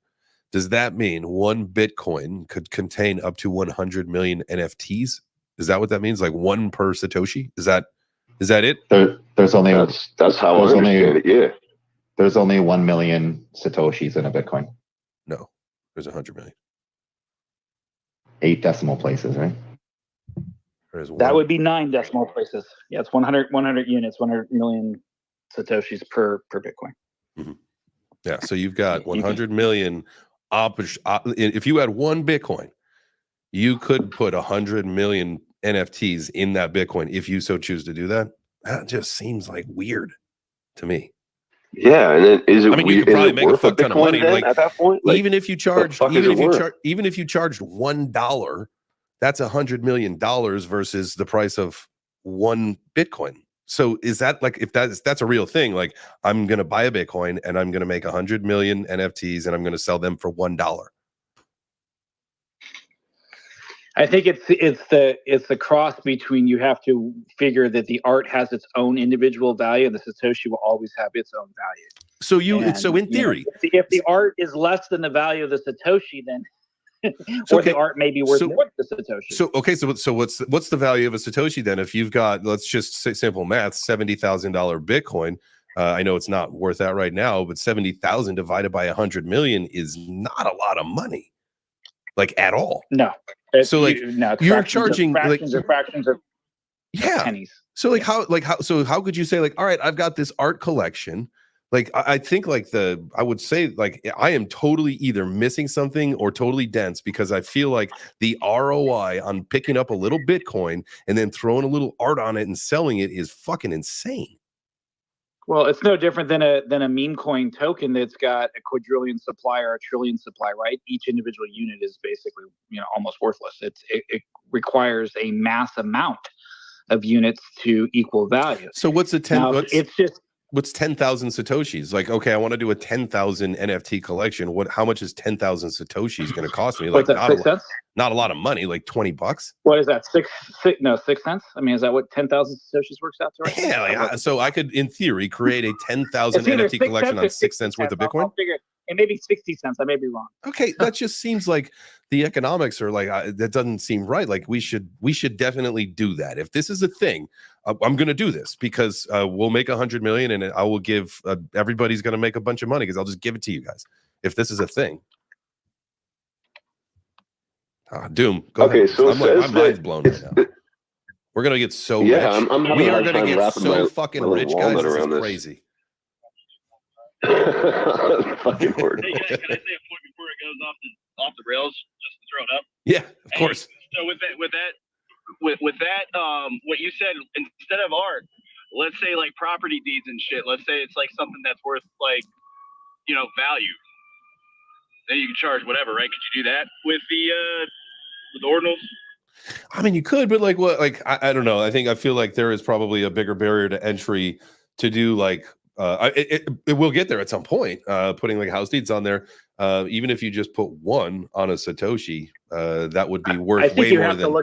Does that mean one Bitcoin could contain up to 100 million NFTs? Is that what that means? Like one per Satoshi? Is that it? There's only that's how I understand it. Yeah. There's only 1 million Satoshis in a Bitcoin. No, there's 100 million. 8 decimal places, right? That would be 9 decimal places. Yeah, it's 100 units, 100 million Satoshis per Bitcoin. Mm-hmm. Yeah, so you've got 100 million. If you had one Bitcoin, you could put 100 million NFTs in that Bitcoin if you so choose to do that. That just seems like weird to me. Yeah, and then is it? I mean, you could probably make a fuck ton of money. Like, at that point, like, even if you charged $1, that's $100 million versus the price of one Bitcoin. So is that like, if that's a real thing, like I'm going to buy a Bitcoin and I'm going to make 100 million NFTs and I'm going to sell them for $1? I think it's the cross between, you have to figure that the art has its own individual value and the Satoshi will always have its own value. So so in you know, theory, if the art is less than the value of the Satoshi, then So, or okay, the art may be worth so- more than the Satoshi. So what's the value of a Satoshi then? If you've got, let's just say simple math, $70,000 Bitcoin. I know it's not worth that right now, but 70,000 divided by 100 million is not a lot of money, like at all. No. So like you're charging fractions of yeah. pennies. So like how could you say like, all right, I've got this art collection. Like I think like I would say like I am totally either missing something or totally dense, because I feel like the ROI on picking up a little Bitcoin and then throwing a little art on it and selling it is fucking insane. Well, it's no different than a meme coin token that's got a quadrillion supply or a trillion supply, right? Each individual unit is basically, almost worthless. It requires a mass amount of units to equal value. So what's a 10? Now, What's 10,000 Satoshis? Like, okay, I want to do a 10,000 NFT collection. How much is 10,000 Satoshis going to cost me? Like, not a lot of money, like $20. What is that? 6 cents? I mean, is that what 10,000 Satoshis works out to? Right? Yeah, so I could, in theory, create a 10,000 NFT collection on 6 cents worth of Bitcoin. I'll figure it may be 60 cents. I may be wrong. Okay, that just seems like the economics are like that doesn't seem right. Like we should definitely do that. If this is a thing, I'm going to do this because we'll make 100 million, and I will give everybody's going to make a bunch of money because I'll just give it to you guys. If this is a thing. Doom. Go ahead. So my mind's blown right now. We're gonna get so rich. We are gonna get so fucking rich, guys. This is crazy. Fucking word. Hey, can I say a point before it goes off the rails? Just to throw it up. Yeah, of course. So with that, what you said, instead of art, let's say like property deeds and shit. Let's say it's like something that's worth like, value. Then you can charge whatever, right? Could you do that with the ordinals? I mean, you could, but like what? Like I don't know. I feel like there is probably a bigger barrier to entry to do like. It will get there at some point. Putting like house deeds on there, even if you just put one on a Satoshi, that would be worth way more than.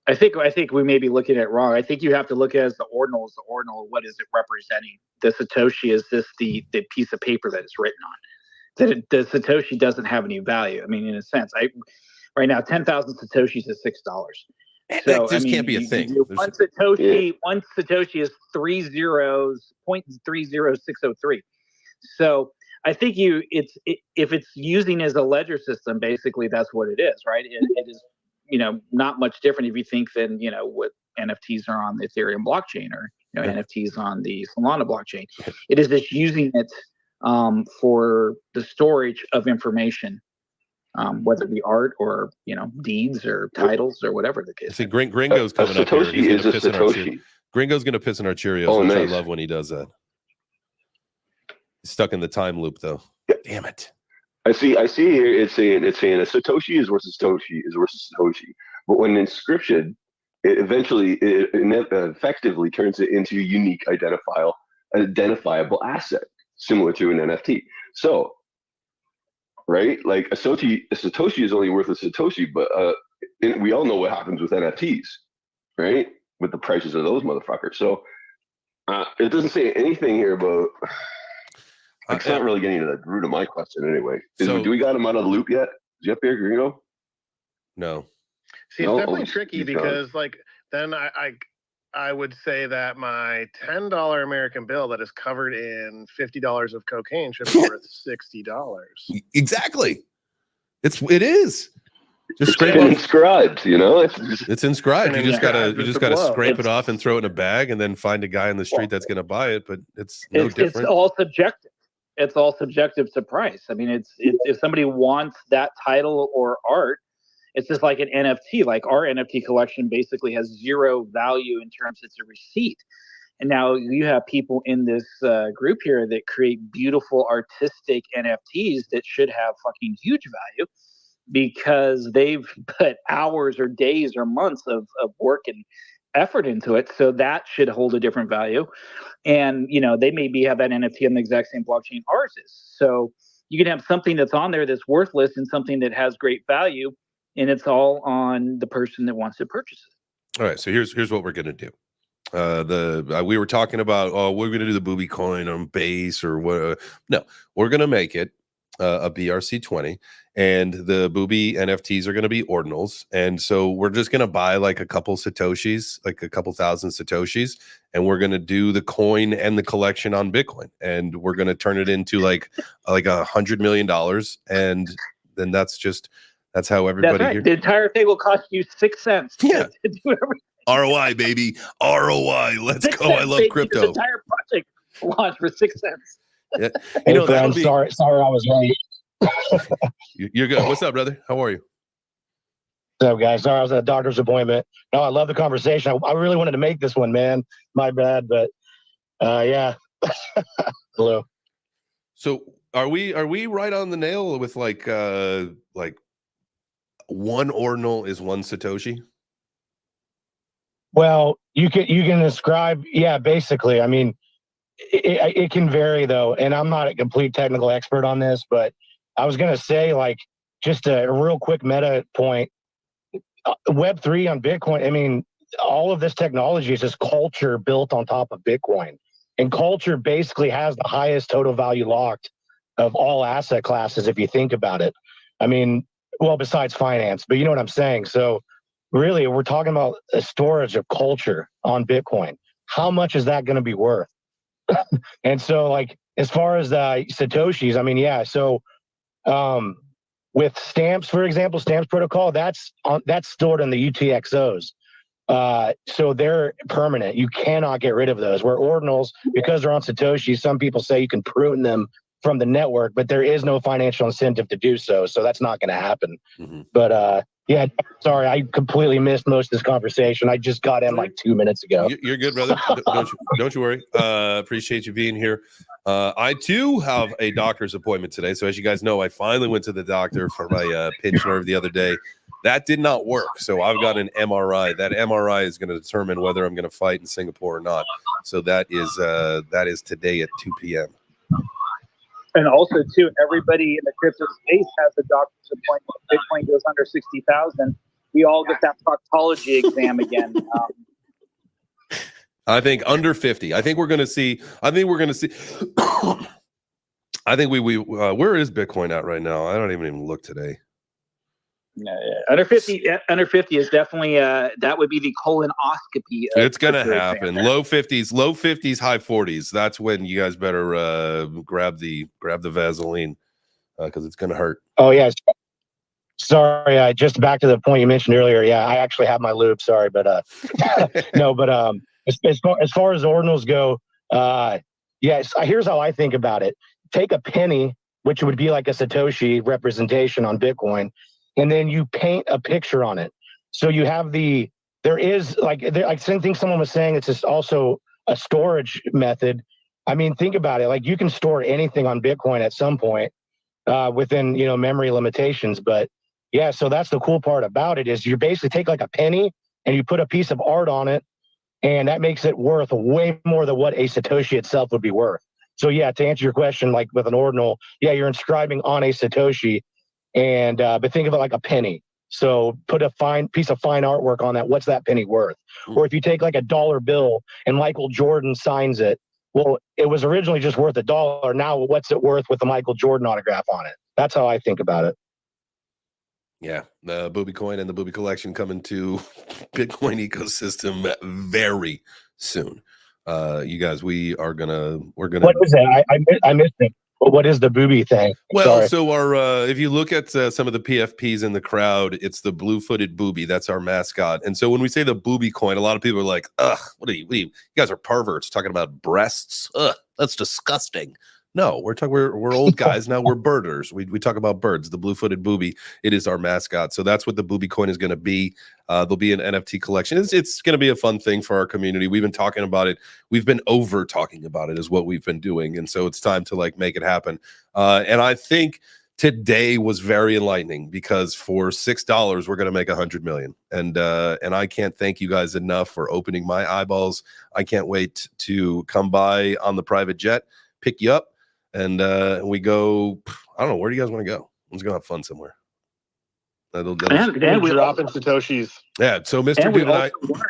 I think we may be looking at it wrong. I think you have to look at it as the ordinal. The ordinal, what is it representing? The Satoshi is this the piece of paper that it's written on. The Satoshi doesn't have any value. I mean, in a sense, right now 10,000 Satoshis is $6. So that can't be a thing. One Satoshi is 3 zeros, 0.30603. So I think if it's using as a ledger system, basically that's what it is, right? It is, not much different if you think than what NFTs are on the Ethereum blockchain or NFTs on the Solana blockchain. It is just using it for the storage of information. Whether it be art or deeds or titles or whatever the case. See, Gringo's coming up here. Satoshi is a Satoshi. Gringo's going to piss in our Cheerios, which I love when he does that. He's stuck in the time loop, though. Damn it! I see here. It's saying a Satoshi is worth a Satoshi is worth a Satoshi, but when inscription, it effectively turns it into a unique identifiable asset, similar to an NFT. So. Right, like a Satoshi is only worth a Satoshi, but we all know what happens with NFTs, right? With the prices of those motherfuckers. So it doesn't say anything here about. It's not really getting to the root of my question, anyway. Do we got him out of the loop yet? Is he up here, Gringo? No. See, it's definitely tricky because, like, then I would say that my $10 American bill that is covered in $50 of cocaine should be worth $60. Exactly. It is. Just scrape it inscribed, It's inscribed. You just gotta scrape it off and throw it in a bag, and then find a guy in the street that's gonna buy it. But it's different. It's all subjective. It's all subjective to price. I mean, it's if somebody wants that title or art. It's just like an NFT. Like our NFT collection basically has zero value in terms it's a receipt. And now you have people in this group here that create beautiful artistic NFTs that should have fucking huge value because they've put hours or days or months of work and effort into it. So that should hold a different value. And, they maybe have that NFT on the exact same blockchain ours is. So you can have something that's on there that's worthless and something that has great value, and it's all on the person that wants to purchase it. All right. So here's what we're going to do. We were talking about, we're going to do the booby coin on base or what. No, we're going to make it a BRC20, and the booby NFTs are going to be ordinals. And so we're just going to buy like a couple Satoshis, like a couple thousand Satoshis, and we're going to do the coin and the collection on Bitcoin. And we're going to turn it into like $100 million. And then that's how everybody That's right. here. The entire thing will cost you 6 cents. Yeah. To do everything. ROI, baby. ROI. Let's 6 go. cents, I love baby. crypto. This entire project launched for 6 cents. Yeah. Hey, That'll friend, be. sorry, I was late. You're good. What's up, brother? How are you? What's up, guys? Sorry, I was at a doctor's appointment. No, I love the conversation. I really wanted to make this one, man. My bad, but yeah. Hello. So are we right on the nail with like one ordinal is one Satoshi? Well, you can describe, yeah, basically. I mean, it can vary though, and I'm not a complete technical expert on this, but I was gonna say, like, just a real quick meta point. Web3 on Bitcoin. I mean, all of this technology is just culture built on top of Bitcoin, and culture basically has the highest total value locked of all asset classes if you think about it. I mean, well, besides finance, but you know what I'm saying. So really, we're talking about a storage of culture on Bitcoin. How much is that going to be worth? And so, like, as far as Satoshis, I mean, yeah. So with stamps, for example, stamps protocol, that's stored in the UTXOs. So they're permanent. You cannot get rid of those. Where ordinals, because they're on Satoshi, some people say you can prune them from the network, but there is no financial incentive to do so. So that's not going to happen. Mm-hmm. But yeah, sorry, I completely missed most of this conversation. I just got in like 2 minutes ago. You're good, brother. Don't you worry. Appreciate you being here. I too have a doctor's appointment today. So as you guys know, I finally went to the doctor for my pinched nerve the other day. That did not work. So I've got an MRI. That MRI is going to determine whether I'm going to fight in Singapore or not. So that is today at 2 p.m. And also, too, everybody in the crypto space has a doctor's appointment. Bitcoin goes under 60,000. We all get that proctology exam again. I think under 50. I think we're going to see. I think we where is Bitcoin at right now? I don't even look today. Yeah. Under 50 is definitely that would be the colonoscopy. It's gonna happen. Exam. Low 50s, high 40s. That's when you guys better grab the Vaseline because it's gonna hurt. Oh yeah. Sorry, just back to the point you mentioned earlier. Yeah, I actually have my loop. Sorry, but no, but as far as ordinals go, yes. Here's how I think about it. Take a penny, which would be like a Satoshi representation on Bitcoin, and then you paint a picture on it. So you have I think someone was saying it's just also a storage method. I mean, think about it. Like, you can store anything on Bitcoin at some point within, memory limitations. But yeah, so that's the cool part about it is you basically take like a penny and you put a piece of art on it, and that makes it worth way more than what a Satoshi itself would be worth. So yeah, to answer your question, like with an ordinal, yeah, you're inscribing on a Satoshi. And but think of it like a penny. So put a fine piece of fine artwork on that. What's that penny worth? Or if you take like a dollar bill and Michael Jordan signs it, well, it was originally just worth $1. Now what's it worth with the Michael Jordan autograph on it? That's how I think about it. Yeah, the booby coin and the booby collection coming to Bitcoin ecosystem very soon. You guys, we're gonna. What is it? I missed it. But what is the booby thing? Well, Sorry. so if you look at some of the PFPs in the crowd, it's the blue-footed booby. That's our mascot. And so when we say the booby coin, a lot of people are like, "Ugh, what are you guys are perverts talking about breasts? Ugh, that's disgusting." No, we're old guys now. We're birders. We talk about birds. The blue-footed booby. It is our mascot. So that's what the booby coin is going to be. There'll be an NFT collection. It's going to be a fun thing for our community. We've been talking about it. We've been over talking about it is what we've been doing. And so it's time to like make it happen. And I think today was very enlightening because for $6 we're going to make 100 million, and I can't thank you guys enough for opening my eyeballs. I can't wait to come by on the private jet, pick you up, and we go. I don't know, where do you guys want to go? Let's go have fun somewhere. And we dropping Satoshis. Yeah, so Mr. Dude and I, learn.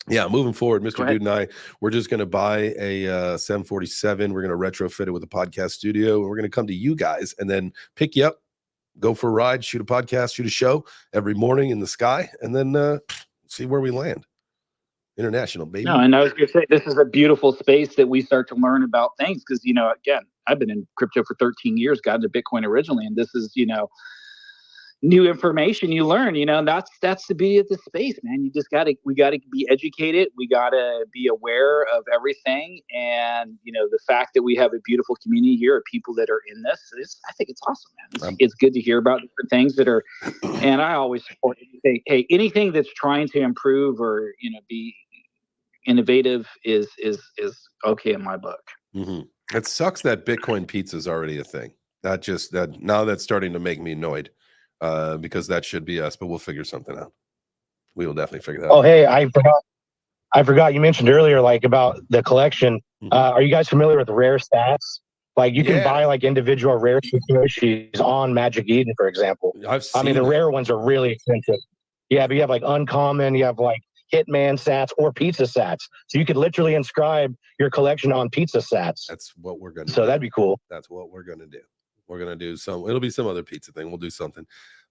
yeah, moving forward, Mr. Go ahead. Dude and I, we're just going to buy a 747. We're going to retrofit it with a podcast studio, and we're going to come to you guys and then pick you up, go for a ride, shoot a podcast, shoot a show every morning in the sky, and then see where we land. International, baby. No, and I was going to say, this is a beautiful space that we start to learn about things because, you know, again, I've been in crypto for 13 years, got into Bitcoin originally, and this is, you know, new information you learn, you know, and that's the beauty of the space, man. We got to be educated. We got to be aware of everything. And, you know, the fact that we have a beautiful community here of people that are in this, I think it's awesome, man. It's good to hear about different things that are, and I always support anything, hey, anything that's trying to improve or, you know, be innovative is okay in my book. Mm-hmm. It sucks that Bitcoin pizza is already a thing. Now that's starting to make me annoyed. Because that should be us, but we'll figure something out. We will definitely figure that out. Oh, hey, I forgot you mentioned earlier, like about the collection. Are you guys familiar with rare stats? Like you can buy like individual rare Satoshis on Magic Eden, for example. I mean, the rare ones are really expensive. Yeah, but you have like uncommon, you have like Hitman sats or pizza sats. So you could literally inscribe your collection on pizza sats. That's what we're going to do. So that'd be cool. That's what we're going to do. We're going to do it'll be some other pizza thing. We'll do something,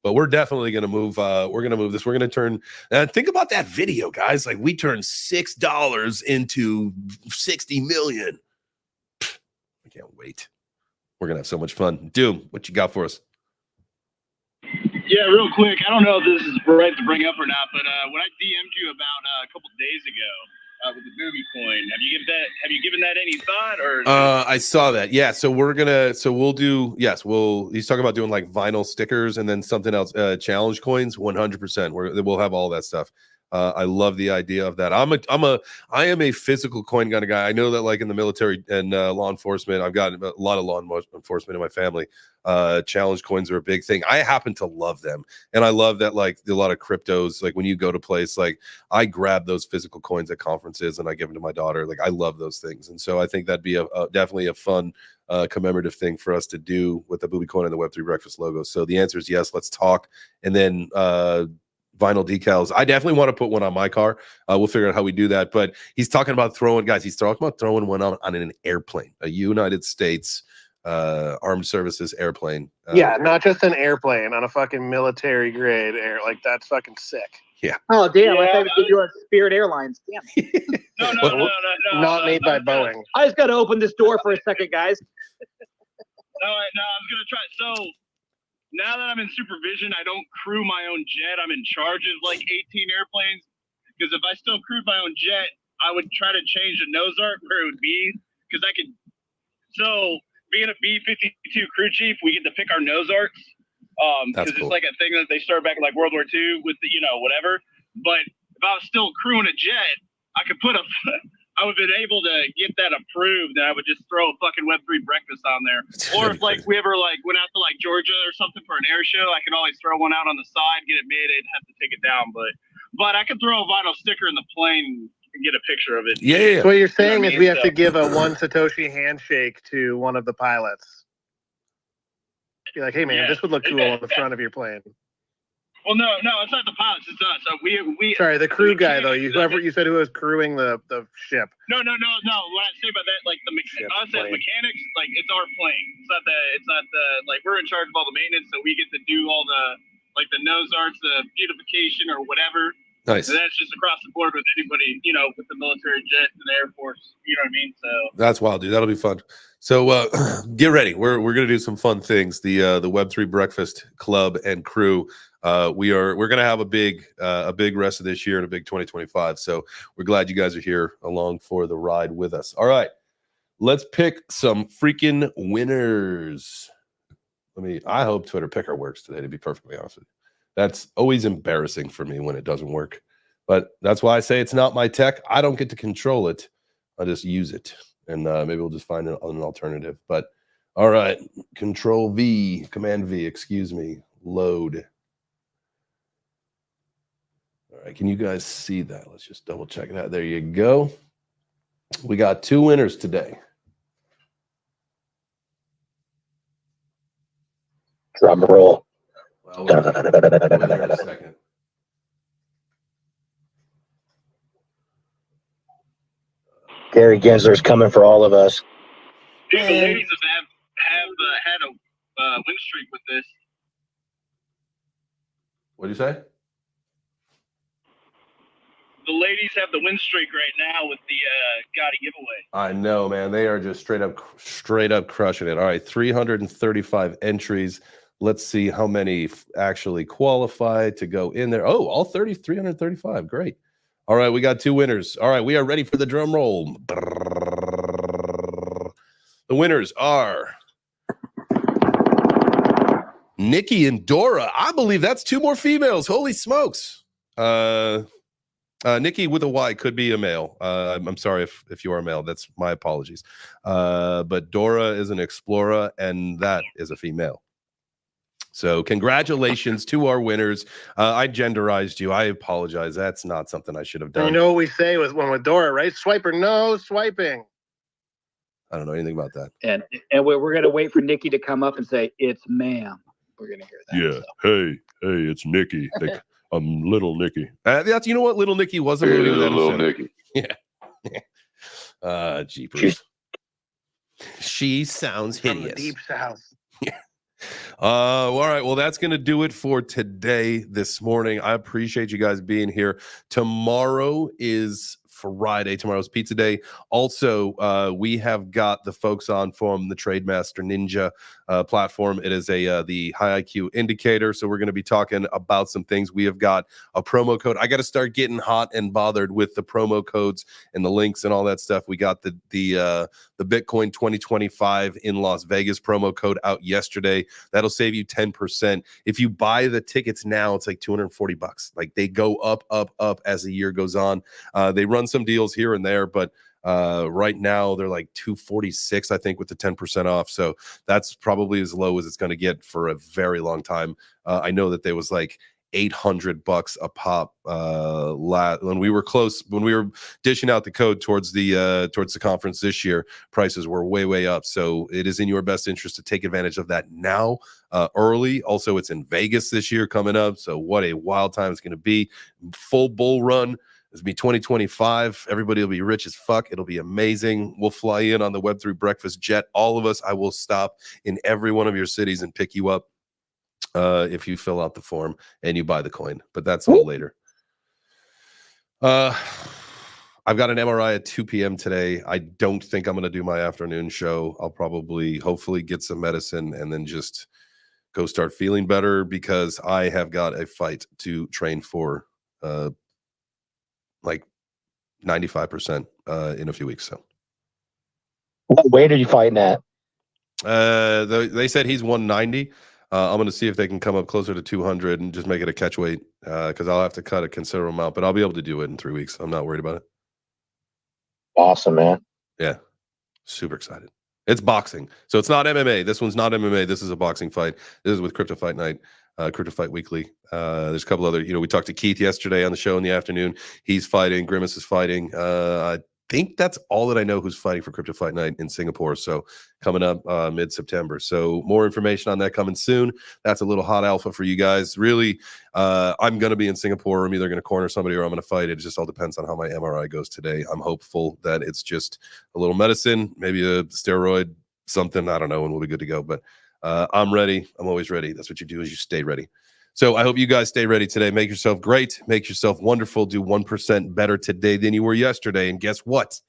but we're definitely going to move. We're going to move this. We're going to turn, and think about that video, guys. Like we turned $6 into 60 million. I can't wait. We're going to have so much fun. Doom, what you got for us? Yeah, real quick. I don't know if this is right to bring up or not, but when I DM'd you about a couple days ago with the booby coin, have you given that any thought? Or I saw that. Yeah, so we'll do. Yes, he's talking about doing like vinyl stickers and then something else. Challenge coins, 100%. We'll have all that stuff. I love the idea of that. I am a physical coin kind of guy. I know that like in the military and law enforcement, I've got a lot of law enforcement in my family. Challenge coins are a big thing. I happen to love them, and I love that like a lot of cryptos. Like when you go to place, like I grab those physical coins at conferences and I give them to my daughter. Like I love those things, and so I think that'd be definitely a fun commemorative thing for us to do with the booby coin and the Web3 Breakfast logo. So the answer is yes. Let's talk, and then vinyl decals. I definitely want to put one on my car. We'll figure out how we do that. But he's talking about throwing one on an airplane, a United States Armed Services airplane. Yeah, not just an airplane, on a fucking military grade air. Like that's fucking sick. Yeah. Oh damn! I thought you were Spirit Airlines. Damn. No. Not made by Boeing. I just got to open this door for a second, guys. No, I was gonna try. So now that I'm in supervision, I don't crew my own jet. I'm in charge of like 18 airplanes. Because if I still crewed my own jet, I would try to change the nose art where it would be. Because I could. So being a B-52 crew chief, we get to pick our nose arts. Because it's like a thing that they started back in like World War II with the, whatever. But if I was still crewing a jet, I could I would have been able to get that approved, and I would just throw a fucking Web3 breakfast on there. Or if like we ever like went out to like Georgia or something for an air show, I could always throw one out on the side, get it made. I'd have to take it down, but I could throw a vinyl sticker in the plane and get a picture of it. Yeah. So what you're saying is we have to give a 1 Satoshi handshake to one of the pilots. Be like, hey man, this would look cool on the front of your plane. Well, no, it's not the pilots. It's us. We Sorry, the crew guy though. You said who was crewing the ship. No. What I say about that, like us as mechanics, like it's our plane. It's not the like we're in charge of all the maintenance, so we get to do all the like the nose arts, the beautification or whatever. Nice. And that's just across the board with anybody, with the military jet and the Air Force. You know what I mean? So that's wild, dude. That'll be fun. So get ready. We're gonna do some fun things. The Web3 Breakfast Club and crew. We're gonna have a big rest of this year and a big 2025. So we're glad you guys are here along for the ride with us. All right, let's pick some freaking winners. I hope Twitter Picker works today, to be perfectly honest with you. That's always embarrassing for me when it doesn't work. But that's why I say it's not my tech. I don't get to control it. I just use it. And maybe we'll just find an alternative. But All right. Control V, Command V, excuse me. Load. All right. Can you guys see that? Let's just double check that. There you go. We got 2 winners today. Drum roll. Well, we'll go there in a second. Gary Gensler's coming for all of us. Dude, the ladies have had a win streak with this. What do you say? The ladies have the win streak right now with the GOTTI giveaway. I know, man. They are just straight up crushing it. All right, 335 entries. Let's see how many actually qualify to go in there. Oh, all 335. Great. All right, we got 2 winners. All right, we are ready for the drum roll. The winners are Nikki and Dora. I believe that's 2 more females. Holy smokes. Nikki with a Y could be a male. I'm sorry if you are a male. That's my apologies. But Dora is an explorer, and that is a female. So congratulations to our winners. I genderized you. I apologize. That's not something I should have done. You know what we say with Dora, right? Swiper, no swiping. I don't know anything about that. And we're going to wait for Nikki to come up and say, "It's ma'am." We're going to hear that. Yeah. So. Hey, it's Nikki. I'm little Nikki. That's, you know what? Little Nikki was a movie. Little Nikki. Yeah. Jeepers. She sounds From the hideous. deep south. All right. Well, that's going to do it for today, this morning. I appreciate you guys being here. Tomorrow is Friday. Tomorrow's pizza day. Also, we have got the folks on from the Trademaster Ninja platform. It is the high IQ indicator. So we're going to be talking about some things. We have got a promo code. I got to start getting hot and bothered with the promo codes and the links and all that stuff. We got the Bitcoin 2025 in Las Vegas promo code out yesterday. That'll save you 10%. If you buy the tickets now, it's like $240. Like, they go up as the year goes on. They run some deals here and there, but right now they're like $246, I think, with the 10% off. So that's probably as low as it's going to get for a very long time. I know that there was like $800 a pop when we were dishing out the code towards the conference this year. Prices were way up. So it is in your best interest to take advantage of that now, early. Also, it's in Vegas this year coming up. So what a wild time it's going to be. Full bull run. It's be 2025. Everybody will be rich as fuck. It'll be amazing. We'll fly in on the Web3 Breakfast jet. All of us. I will stop in every one of your cities and pick you up if you fill out the form and you buy the coin. But that's all later. I've got an MRI at 2 p.m. today. I don't think I'm going to do my afternoon show. I'll hopefully get some medicine and then just go start feeling better, because I have got a fight to train for like 95% in a few weeks. So What weight are you fighting at? they said he's 190. I'm going to see if they can come up closer to 200 and just make it a catch weight, because I'll have to cut a considerable amount, but I'll be able to do it in 3 weeks. I'm not worried about it. Awesome, man. Yeah. Super excited. It's boxing. So it's not MMA. This one's not MMA. This is a boxing fight. This is with Crypto Fight Night. Crypto Fight Weekly. There's a couple other, we talked to Keith yesterday on the show in the afternoon. He's fighting. Grimace is fighting. I think that's all that I know who's fighting for Crypto Fight Night in Singapore. So coming up mid-September. So more information on that coming soon. That's a little hot alpha for you guys. Really, I'm going to be in Singapore. I'm either going to corner somebody or I'm going to fight. It just all depends on how my MRI goes today. I'm hopeful that it's just a little medicine, maybe a steroid, something. I don't know, and we'll be good to go. But I'm ready. I'm always ready. That's what you do, is you stay ready. So I hope you guys stay ready today. Make yourself great. Make yourself wonderful. Do 1% better today than you were yesterday. And guess what?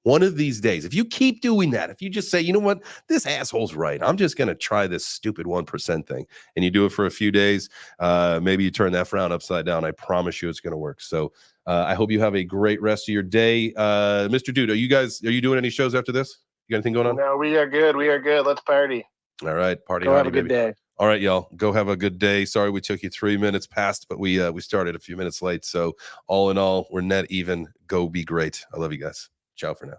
One of these days, if you keep doing that, if you just say, you know what, this asshole's right, I'm just going to try this stupid 1% thing, and you do it for a few days, maybe you turn that frown upside down. I promise you it's going to work. So I hope you have a great rest of your day. Mr. Dude, are you doing any shows after this? You got anything going on? No, we are good. We are good. Let's party. All right. Party. Go Hardy, have a good baby. day. All right, y'all. Go have a good day. Sorry we took you 3 minutes past, but we started a few minutes late. So all in all, we're net even. Go be great. I love you guys. Ciao for now.